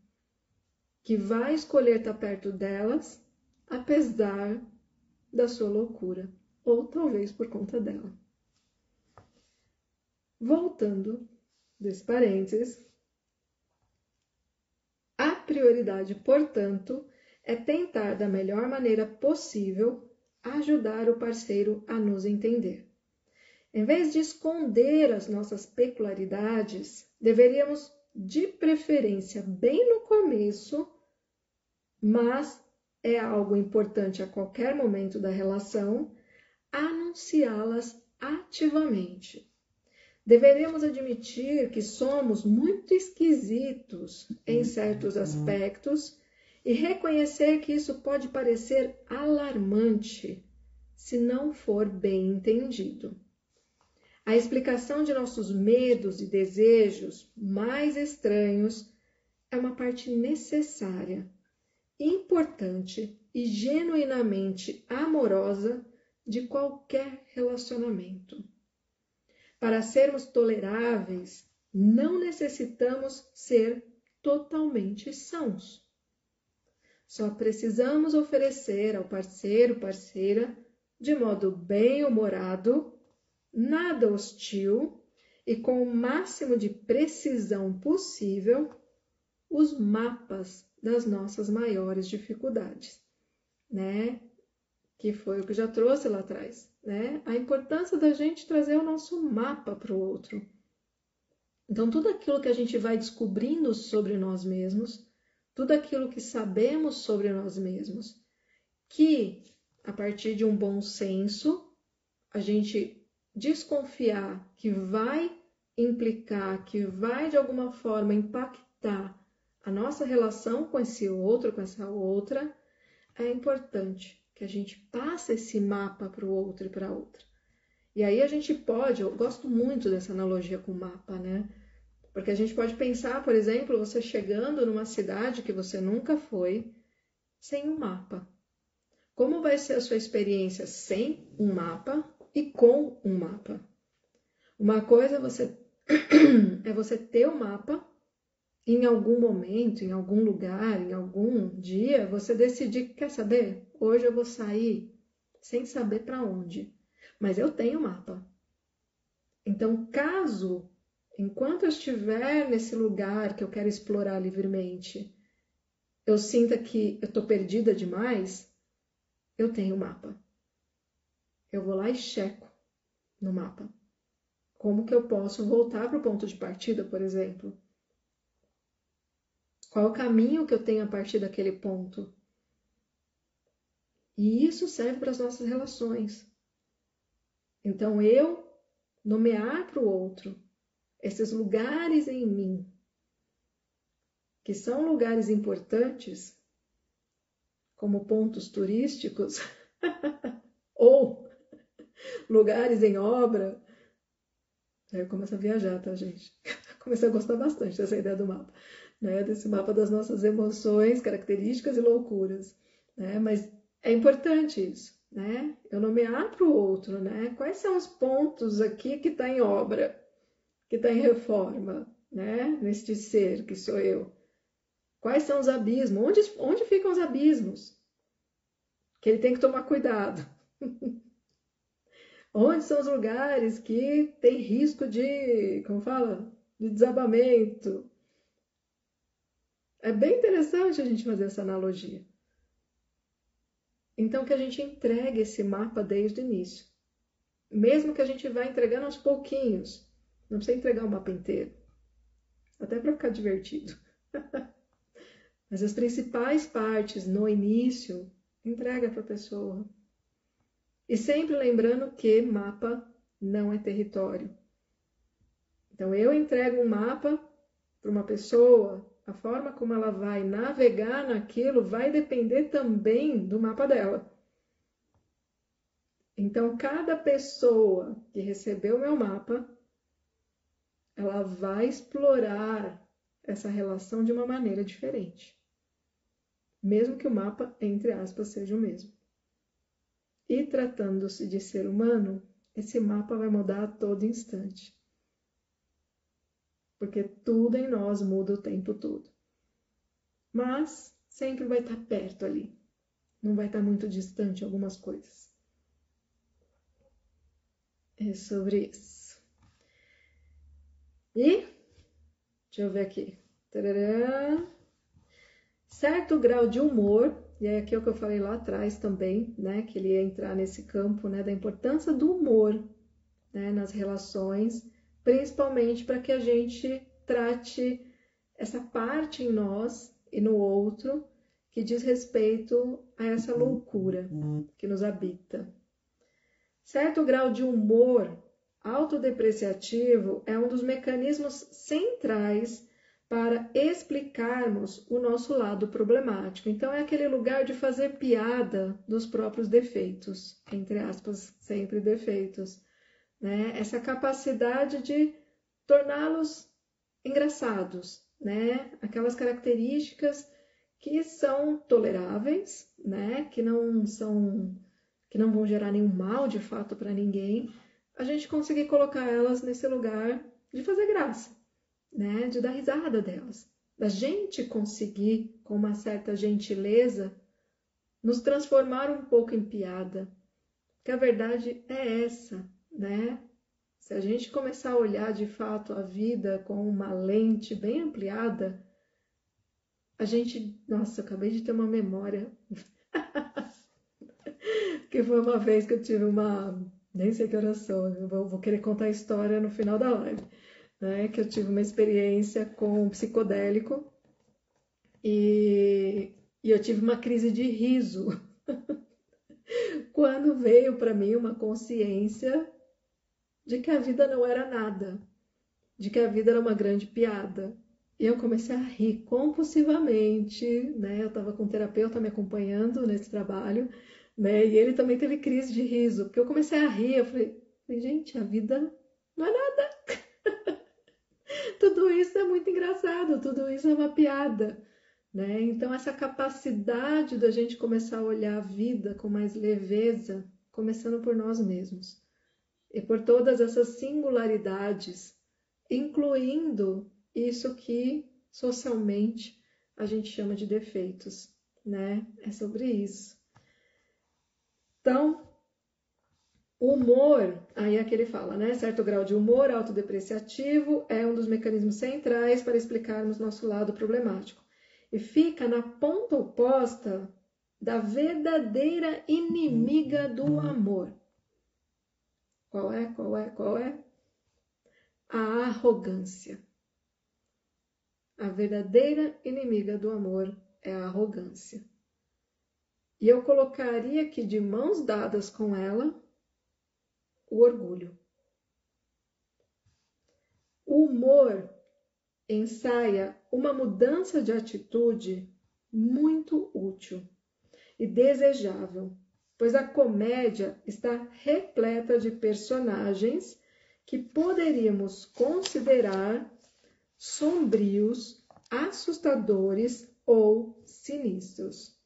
que vai escolher estar perto delas, apesar da sua loucura, ou talvez por conta dela. Voltando desse parênteses, a prioridade, portanto, é tentar da melhor maneira possível ajudar o parceiro a nos entender. Em vez de esconder as nossas peculiaridades, deveríamos, de preferência, bem no começo, mas é algo importante a qualquer momento da relação, anunciá-las ativamente. Deveríamos admitir que somos muito esquisitos em certos aspectos e reconhecer que isso pode parecer alarmante se não for bem entendido. A explicação de nossos medos e desejos mais estranhos é uma parte necessária, importante e genuinamente amorosa de qualquer relacionamento. Para sermos toleráveis, não necessitamos ser totalmente sãos. Só precisamos oferecer ao parceiro, parceira, de modo bem-humorado, nada hostil e com o máximo de precisão possível, os mapas das nossas maiores dificuldades, né? Que foi o que eu já trouxe lá atrás, né? A importância da gente trazer o nosso mapa para o outro. Então, tudo aquilo que a gente vai descobrindo sobre nós mesmos, tudo aquilo que sabemos sobre nós mesmos, que a partir de um bom senso, a gente desconfiar que vai implicar, que vai de alguma forma impactar a nossa relação com esse outro, com essa outra, é importante que a gente passe esse mapa para o outro e para a outra. E aí a gente pode, eu gosto muito dessa analogia com o mapa, né? Porque a gente pode pensar, por exemplo, você chegando numa cidade que você nunca foi, sem um mapa. Como vai ser a sua experiência sem um mapa e com um mapa? Uma coisa é você ter o mapa, em algum momento, em algum lugar, em algum dia, você decidir, quer saber? Hoje eu vou sair sem saber para onde, mas eu tenho mapa. Então, caso, enquanto eu estiver nesse lugar que eu quero explorar livremente, eu sinta que eu estou perdida demais, eu tenho mapa. Eu vou lá e checo no mapa. Como que eu posso voltar para o ponto de partida, por exemplo? Qual é o caminho que eu tenho a partir daquele ponto? E isso serve para as nossas relações. Então, eu nomear para o outro esses lugares em mim, que são lugares importantes, como pontos turísticos, ou lugares em obra. Aí eu começo a viajar, tá, gente? Comecei a gostar bastante dessa ideia do mapa, né? Desse mapa das nossas emoções, características e loucuras, né? Mas é importante isso, né? Eu nomear para o outro, né? Quais são os pontos aqui que está em obra, que está em reforma, né? Neste ser que sou eu. Quais são os abismos? Onde ficam os abismos? Que ele tem que tomar cuidado. Onde são os lugares que tem risco de, como fala? De desabamento. É bem interessante a gente fazer essa analogia. Então, que a gente entregue esse mapa desde o início. Mesmo que a gente vá entregando aos pouquinhos. Não precisa entregar o mapa inteiro. Até para ficar divertido. Mas as principais partes no início, entrega para a pessoa. E sempre lembrando que mapa não é território. Então, eu entrego um mapa para uma pessoa, a forma como ela vai navegar naquilo vai depender também do mapa dela. Então, cada pessoa que recebeu o meu mapa, ela vai explorar essa relação de uma maneira diferente. Mesmo que o mapa, entre aspas, seja o mesmo. E tratando-se de ser humano, esse mapa vai mudar a todo instante. Porque tudo em nós muda o tempo todo. Mas sempre vai estar perto ali. Não vai estar muito distante algumas coisas. É sobre isso. E, deixa eu ver aqui. Tadadã. Certo grau de humor, e é aqui o que eu falei lá atrás também, né? Que ele ia entrar nesse campo, né? Da importância do humor, né, nas relações, principalmente para que a gente trate essa parte em nós e no outro que diz respeito a essa loucura que nos habita. Certo grau de humor autodepreciativo é um dos mecanismos centrais para explicarmos o nosso lado problemático. Então, é aquele lugar de fazer piada dos próprios defeitos, entre aspas, sempre defeitos. Né? Essa capacidade de torná-los engraçados, né? Aquelas características que são toleráveis, né? Que não vão gerar nenhum mal de fato para ninguém, a gente conseguir colocar elas nesse lugar de fazer graça, né? De dar risada delas, da gente conseguir com uma certa gentileza nos transformar um pouco em piada, que a verdade é essa, né? Se a gente começar a olhar de fato a vida com uma lente bem ampliada, a gente... Nossa, eu acabei de ter uma memória. Que foi uma vez que eu tive uma... Nem sei que oração, eu vou querer contar a história no final da live. Né? Que eu tive uma experiência com um psicodélico e eu tive uma crise de riso. Quando veio para mim uma consciência de que a vida não era nada, de que a vida era uma grande piada. E eu comecei a rir compulsivamente, né? Eu estava com um terapeuta me acompanhando nesse trabalho, né? E ele também teve crise de riso, porque eu comecei a rir, eu falei, gente, a vida não é nada. Tudo isso é muito engraçado, tudo isso é uma piada, né? Então essa capacidade da gente começar a olhar a vida com mais leveza, começando por nós mesmos. E por todas essas singularidades, incluindo isso que socialmente a gente chama de defeitos, né? É sobre isso. Então, o humor, aí é que ele fala, né? Certo grau de humor autodepreciativo é um dos mecanismos centrais para explicarmos nosso lado problemático. E fica na ponta oposta da verdadeira inimiga do amor. Qual é? A arrogância. A verdadeira inimiga do amor é a arrogância. E eu colocaria aqui de mãos dadas com ela o orgulho. O humor ensaia uma mudança de atitude muito útil e desejável, pois a comédia está repleta de personagens que poderíamos considerar sombrios, assustadores ou sinistros,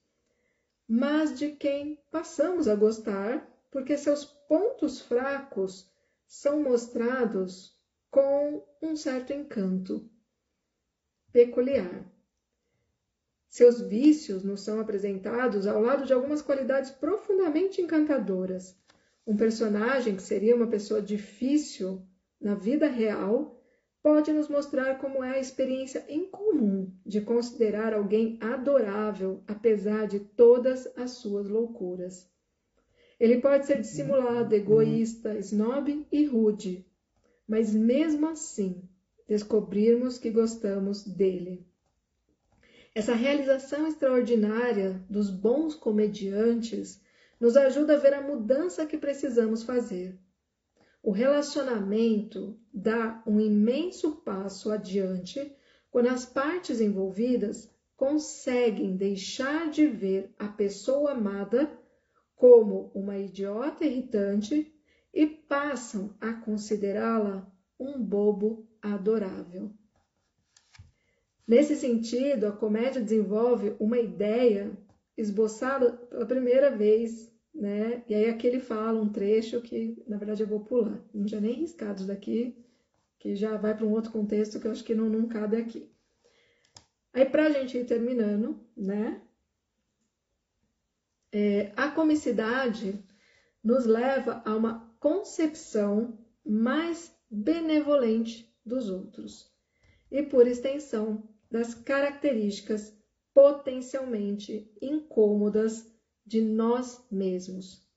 mas de quem passamos a gostar porque seus pontos fracos são mostrados com um certo encanto peculiar. Seus vícios nos são apresentados ao lado de algumas qualidades profundamente encantadoras. Um personagem que seria uma pessoa difícil na vida real pode nos mostrar como é a experiência incomum de considerar alguém adorável, apesar de todas as suas loucuras. Ele pode ser dissimulado, egoísta, snob e rude, mas mesmo assim descobrirmos que gostamos dele. Essa realização extraordinária dos bons comediantes nos ajuda a ver a mudança que precisamos fazer. O relacionamento dá um imenso passo adiante quando as partes envolvidas conseguem deixar de ver a pessoa amada como uma idiota irritante e passam a considerá-la um bobo adorável. Nesse sentido, a comédia desenvolve uma ideia esboçada pela primeira vez, né? E aí aqui ele fala um trecho que, na verdade, eu vou pular. Não já nem riscados daqui, que já vai para um outro contexto que eu acho que não cabe aqui. Aí, para a gente ir terminando, né? A comicidade nos leva a uma concepção mais benevolente dos outros e, por extensão, das características potencialmente incômodas de nós mesmos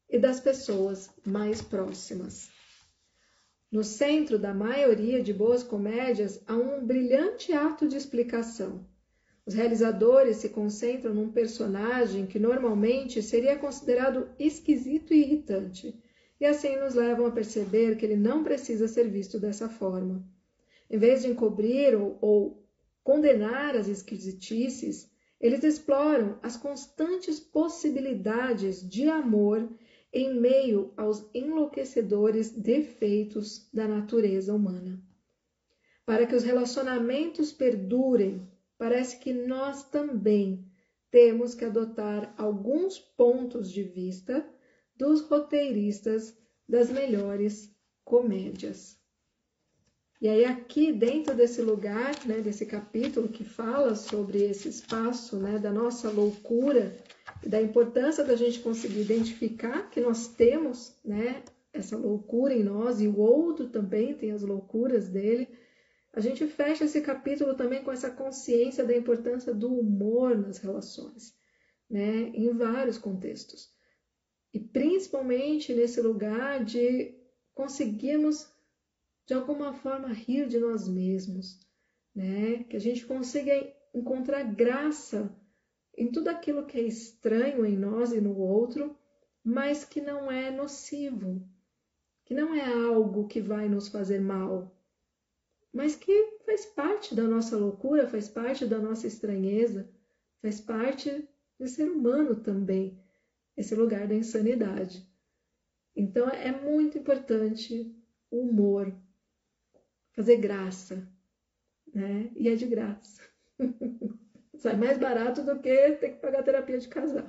e das pessoas mais próximas. No centro da maioria de boas comédias há um brilhante ato de explicação. Os realizadores se concentram num personagem que normalmente seria considerado esquisito e irritante, e assim nos levam a perceber que ele não precisa ser visto dessa forma. Em vez de encobrir ou condenar as esquisitices, eles exploram as constantes possibilidades de amor em meio aos enlouquecedores defeitos da natureza humana. Para que os relacionamentos perdurem, parece que nós também temos que adotar alguns pontos de vista dos roteiristas das melhores comédias. E aí aqui dentro desse lugar, né, desse capítulo que fala sobre esse espaço, né, da nossa loucura e da importância da gente conseguir identificar que nós temos, né, essa loucura em nós e o outro também tem as loucuras dele, a gente fecha esse capítulo também com essa consciência da importância do humor nas relações, né, em vários contextos. E principalmente nesse lugar de conseguirmos de alguma forma rir de nós mesmos, né? Que a gente consiga encontrar graça em tudo aquilo que é estranho em nós e no outro, mas que não é nocivo, que não é algo que vai nos fazer mal, mas que faz parte da nossa loucura, faz parte da nossa estranheza, faz parte de ser humano também, esse lugar da insanidade. Então é muito importante o humor, fazer graça, né? E é de graça. Sai mais barato do que ter que pagar terapia de casal.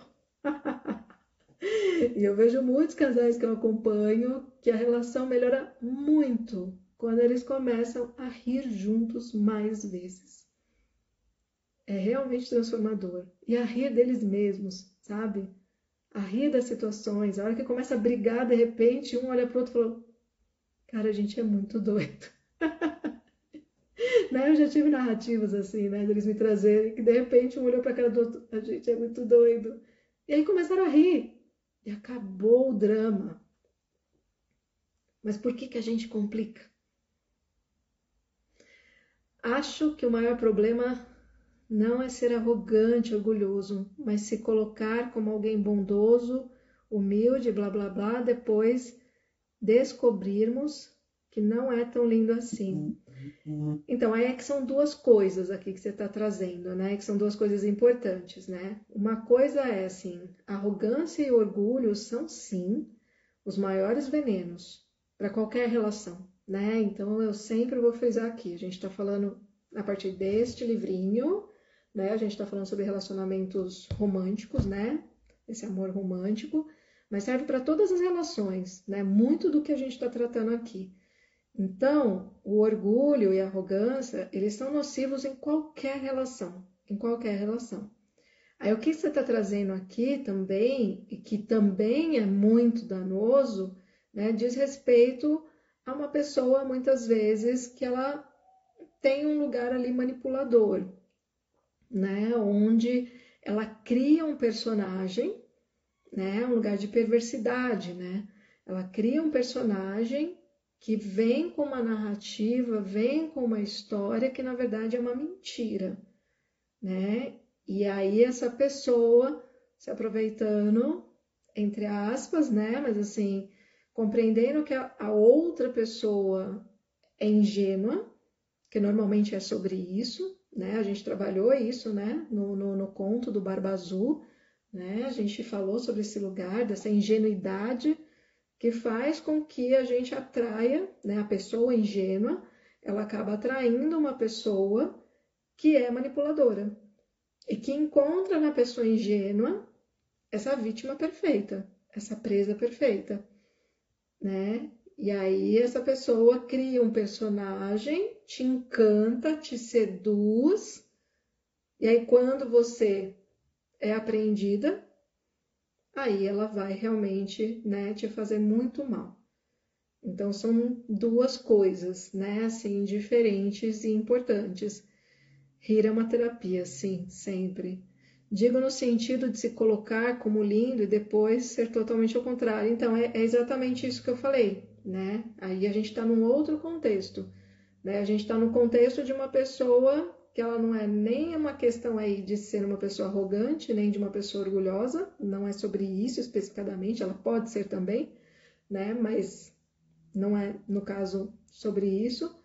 E eu vejo muitos casais que eu acompanho que a relação melhora muito quando eles começam a rir juntos mais vezes. É realmente transformador. E a rir deles mesmos, sabe? A rir das situações. A hora que começa a brigar, de repente, um olha pro outro e fala: cara, a gente é muito doido. Né? Eu já tive narrativas assim, né? Deles me trazerem, que de repente um olhou pra cara do outro: a gente é muito doido. E aí começaram a rir. E acabou o drama. Mas por que a gente complica? Acho que o maior problema não é ser arrogante, orgulhoso, mas se colocar como alguém bondoso, humilde, blá blá blá, depois descobrirmos que não é tão lindo assim. Então, aí é que são duas coisas aqui que você está trazendo, né? Que são duas coisas importantes, né? Uma coisa é, assim, arrogância e orgulho são, sim, os maiores venenos para qualquer relação, né? Então, eu sempre vou frisar aqui, a gente está falando a partir deste livrinho, né? A gente está falando sobre relacionamentos românticos, né? Esse amor romântico, mas serve para todas as relações, né? Muito do que a gente está tratando aqui. Então, o orgulho e a arrogância, eles são nocivos em qualquer relação, em qualquer relação. Aí o que você está trazendo aqui também, e que também é muito danoso, né, diz respeito a uma pessoa, muitas vezes, que ela tem um lugar ali manipulador, né, onde ela cria um personagem, né, um lugar de perversidade, né, ela cria um personagem que vem com uma narrativa, vem com uma história que na verdade é uma mentira, né? E aí essa pessoa se aproveitando, entre aspas, né? Mas assim, compreendendo que a outra pessoa é ingênua, que normalmente é sobre isso, né? A gente trabalhou isso, né? No conto do Barba Azul, né? A gente falou sobre esse lugar, dessa ingenuidade que faz com que a gente atraia, né? A pessoa ingênua, ela acaba atraindo uma pessoa que é manipuladora e que encontra na pessoa ingênua essa vítima perfeita, essa presa perfeita, né? E aí essa pessoa cria um personagem, te encanta, te seduz, e aí quando você é apreendida, aí ela vai realmente, né, te fazer muito mal. Então são duas coisas, né, assim, diferentes e importantes. Rir é uma terapia, sim, sempre. Digo no sentido de se colocar como lindo e depois ser totalmente ao contrário. Então, é exatamente isso que eu falei, né? Aí a gente está num outro contexto, né? A gente está no contexto de uma pessoa que ela não é nem uma questão aí de ser uma pessoa arrogante, nem de uma pessoa orgulhosa, não é sobre isso especificadamente, ela pode ser também, né? Mas não é, no caso, sobre isso.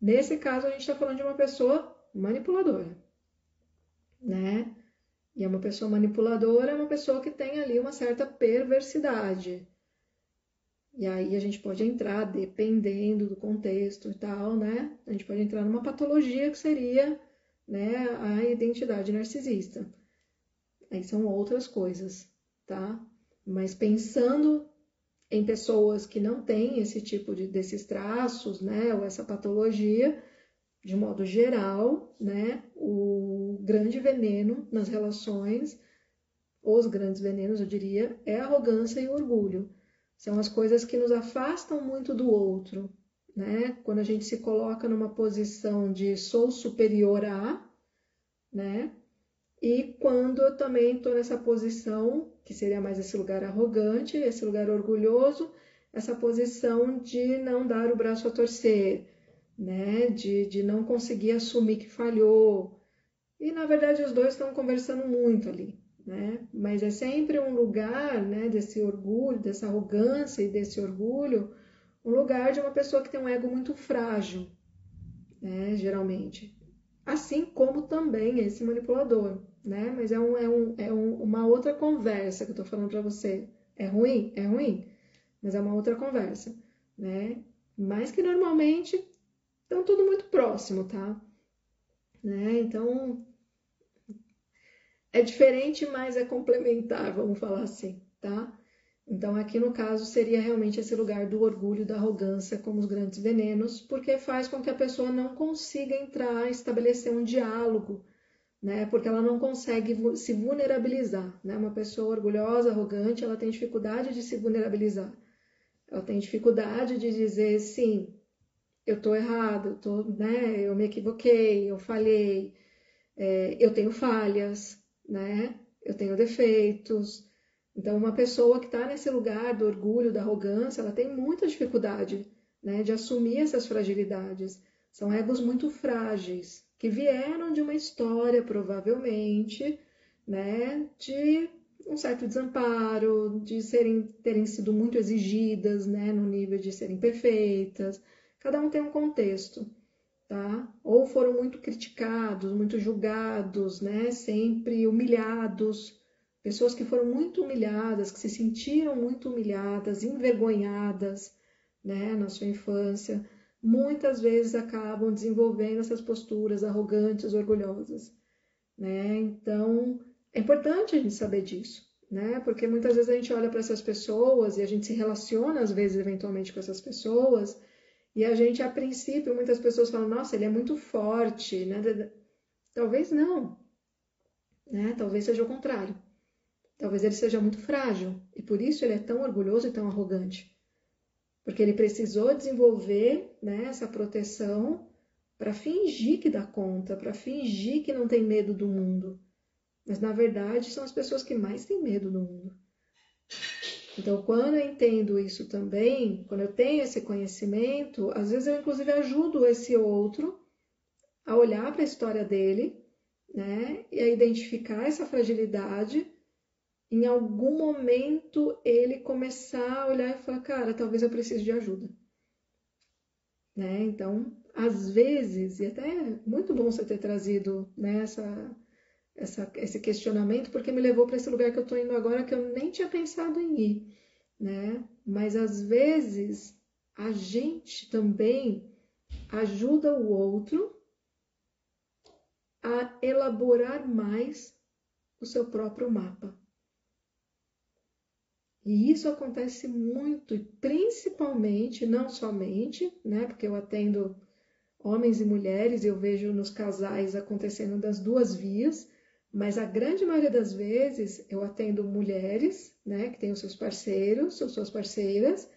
Nesse caso, a gente está falando de uma pessoa manipuladora, né? E é uma pessoa manipuladora, é uma pessoa que tem ali uma certa perversidade. E aí a gente pode entrar, dependendo do contexto e tal, né? A gente pode entrar numa patologia que seria, né, a identidade narcisista. Aí são outras coisas, tá? Mas pensando em pessoas que não têm esse tipo desses traços, né, ou essa patologia, de modo geral, né, o grande veneno nas relações, os grandes venenos, eu diria, é a arrogância e o orgulho. São as coisas que nos afastam muito do outro, né? Quando a gente se coloca numa posição de sou superior a, né? E quando eu também estou nessa posição, que seria mais esse lugar arrogante, esse lugar orgulhoso, essa posição de não dar o braço a torcer, né? De não conseguir assumir que falhou. E na verdade os dois estão conversando muito ali, né? Mas é sempre um lugar, né, desse orgulho, dessa arrogância e desse orgulho, um lugar de uma pessoa que tem um ego muito frágil, né, geralmente. Assim como também esse manipulador, né? Mas uma outra conversa que eu tô falando para você. É ruim? É ruim, mas é uma outra conversa, né? Mas que normalmente estão tudo muito próximo, tá? Né? Então, é diferente, mas é complementar, vamos falar assim, tá? Então, aqui no caso, seria realmente esse lugar do orgulho, da arrogância como os grandes venenos, porque faz com que a pessoa não consiga entrar, estabelecer um diálogo, né? Porque ela não consegue se vulnerabilizar, né? Uma pessoa orgulhosa, arrogante, ela tem dificuldade de se vulnerabilizar. Ela tem dificuldade de dizer, sim, eu tô errado, né? Eu me equivoquei, eu falhei, eu tenho falhas, né? Eu tenho defeitos. Então, uma pessoa que está nesse lugar do orgulho, da arrogância, ela tem muita dificuldade, né, de assumir essas fragilidades. São egos muito frágeis, que vieram de uma história, provavelmente, né, de um certo desamparo, de terem sido muito exigidas, né, no nível de serem perfeitas. Cada um tem um contexto, tá? Ou foram muito criticados, muito julgados, né? Sempre humilhados. Pessoas que foram muito humilhadas, que se sentiram muito humilhadas, envergonhadas, né, na sua infância, muitas vezes acabam desenvolvendo essas posturas arrogantes, orgulhosas, né? Então, é importante a gente saber disso, né? Porque muitas vezes a gente olha para essas pessoas e a gente se relaciona, às vezes, eventualmente com essas pessoas, e a gente, a princípio, muitas pessoas falam, nossa, ele é muito forte, né? Talvez não, né? Talvez seja o contrário. Talvez ele seja muito frágil e por isso ele é tão orgulhoso e tão arrogante. Porque ele precisou desenvolver, né, essa proteção para fingir que dá conta, para fingir que não tem medo do mundo. Mas na verdade são as pessoas que mais têm medo do mundo. Então, quando eu entendo isso também, quando eu tenho esse conhecimento, às vezes eu inclusive ajudo esse outro a olhar para a história dele, né, e a identificar essa fragilidade. Em algum momento ele começar a olhar e falar, cara, talvez eu precise de ajuda, né? Então, às vezes, e até é muito bom você ter trazido, né, esse questionamento, porque me levou para esse lugar que eu estou indo agora que eu nem tinha pensado em ir, né? Mas às vezes a gente também ajuda o outro a elaborar mais o seu próprio mapa. E isso acontece muito, e principalmente, não somente, né? Porque eu atendo homens e mulheres, e eu vejo nos casais acontecendo das duas vias, mas a grande maioria das vezes eu atendo mulheres, né? Que têm os seus parceiros, ou suas parceiras,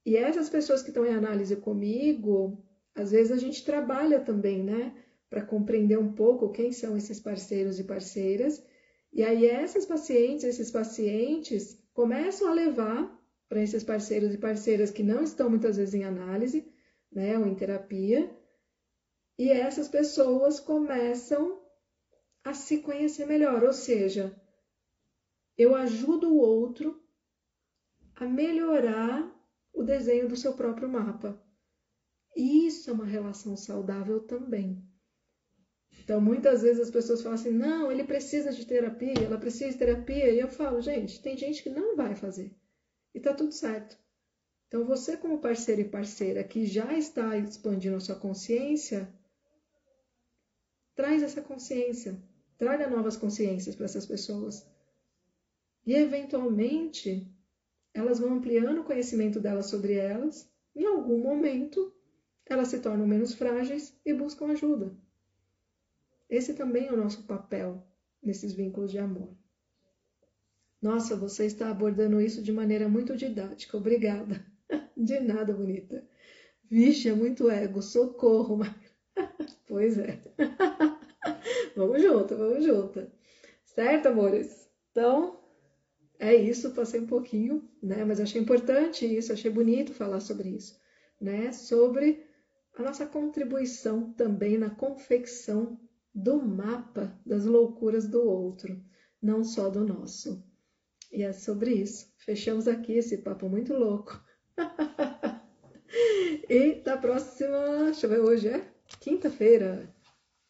e essas pessoas que estão em análise comigo, às vezes a gente trabalha também, né? Para compreender um pouco quem são esses parceiros e parceiras. E aí essas pacientes, esses pacientes começam a levar para esses parceiros e parceiras que não estão muitas vezes em análise, né? Ou em terapia. E essas pessoas começam a se conhecer melhor. Ou seja, eu ajudo o outro a melhorar o desenho do seu próprio mapa. E isso é uma relação saudável também. Então, muitas vezes as pessoas falam assim, não, ele precisa de terapia, ela precisa de terapia. E eu falo, gente, tem gente que não vai fazer. E tá tudo certo. Então, você como parceiro e parceira que já está expandindo a sua consciência, traz essa consciência. Traga novas consciências para essas pessoas. E, eventualmente, elas vão ampliando o conhecimento delas sobre elas. Em algum momento, elas se tornam menos frágeis e buscam ajuda. Esse também é o nosso papel nesses vínculos de amor. Nossa, você está abordando isso de maneira muito didática. Obrigada. De nada, bonita. Vixe, é muito ego. Socorro. Mas... Pois é. Vamos junto, vamos junto. Certo, amores? Então, é isso. Passei um pouquinho, né? Mas achei importante isso. Achei bonito falar sobre isso, né? Sobre a nossa contribuição também na confecção do mapa das loucuras do outro, não só do nosso. E é sobre isso. Fechamos aqui esse papo muito louco. E da próxima, deixa eu ver, hoje é quinta-feira.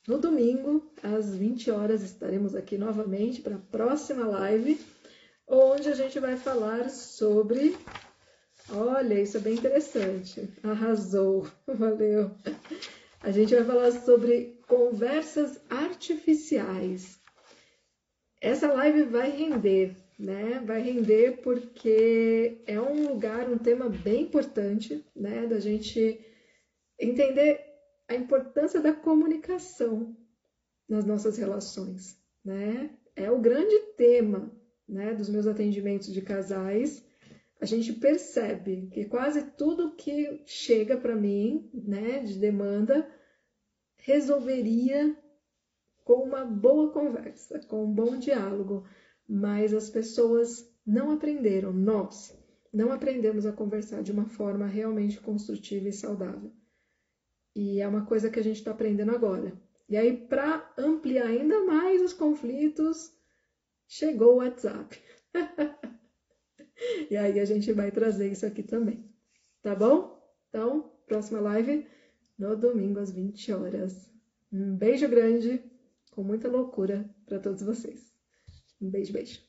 No domingo, às 20 horas, estaremos aqui novamente para a próxima live, onde a gente vai falar sobre... Olha, isso é bem interessante. Arrasou. Valeu. A gente vai falar sobre conversas artificiais. Essa live vai render, né? Vai render porque é um lugar, um tema bem importante, né? Da gente entender a importância da comunicação nas nossas relações, né? É o grande tema, né, dos meus atendimentos de casais. A gente percebe que quase tudo que chega para mim, né, de demanda, resolveria com uma boa conversa, com um bom diálogo, mas as pessoas não aprenderam, nós não aprendemos a conversar de uma forma realmente construtiva e saudável. E é uma coisa que a gente está aprendendo agora. E aí, para ampliar ainda mais os conflitos, chegou o WhatsApp. E aí a gente vai trazer isso aqui também. Tá bom? Então, próxima live no domingo às 20 horas. Um beijo grande, com muita loucura para todos vocês. Um beijo, beijo.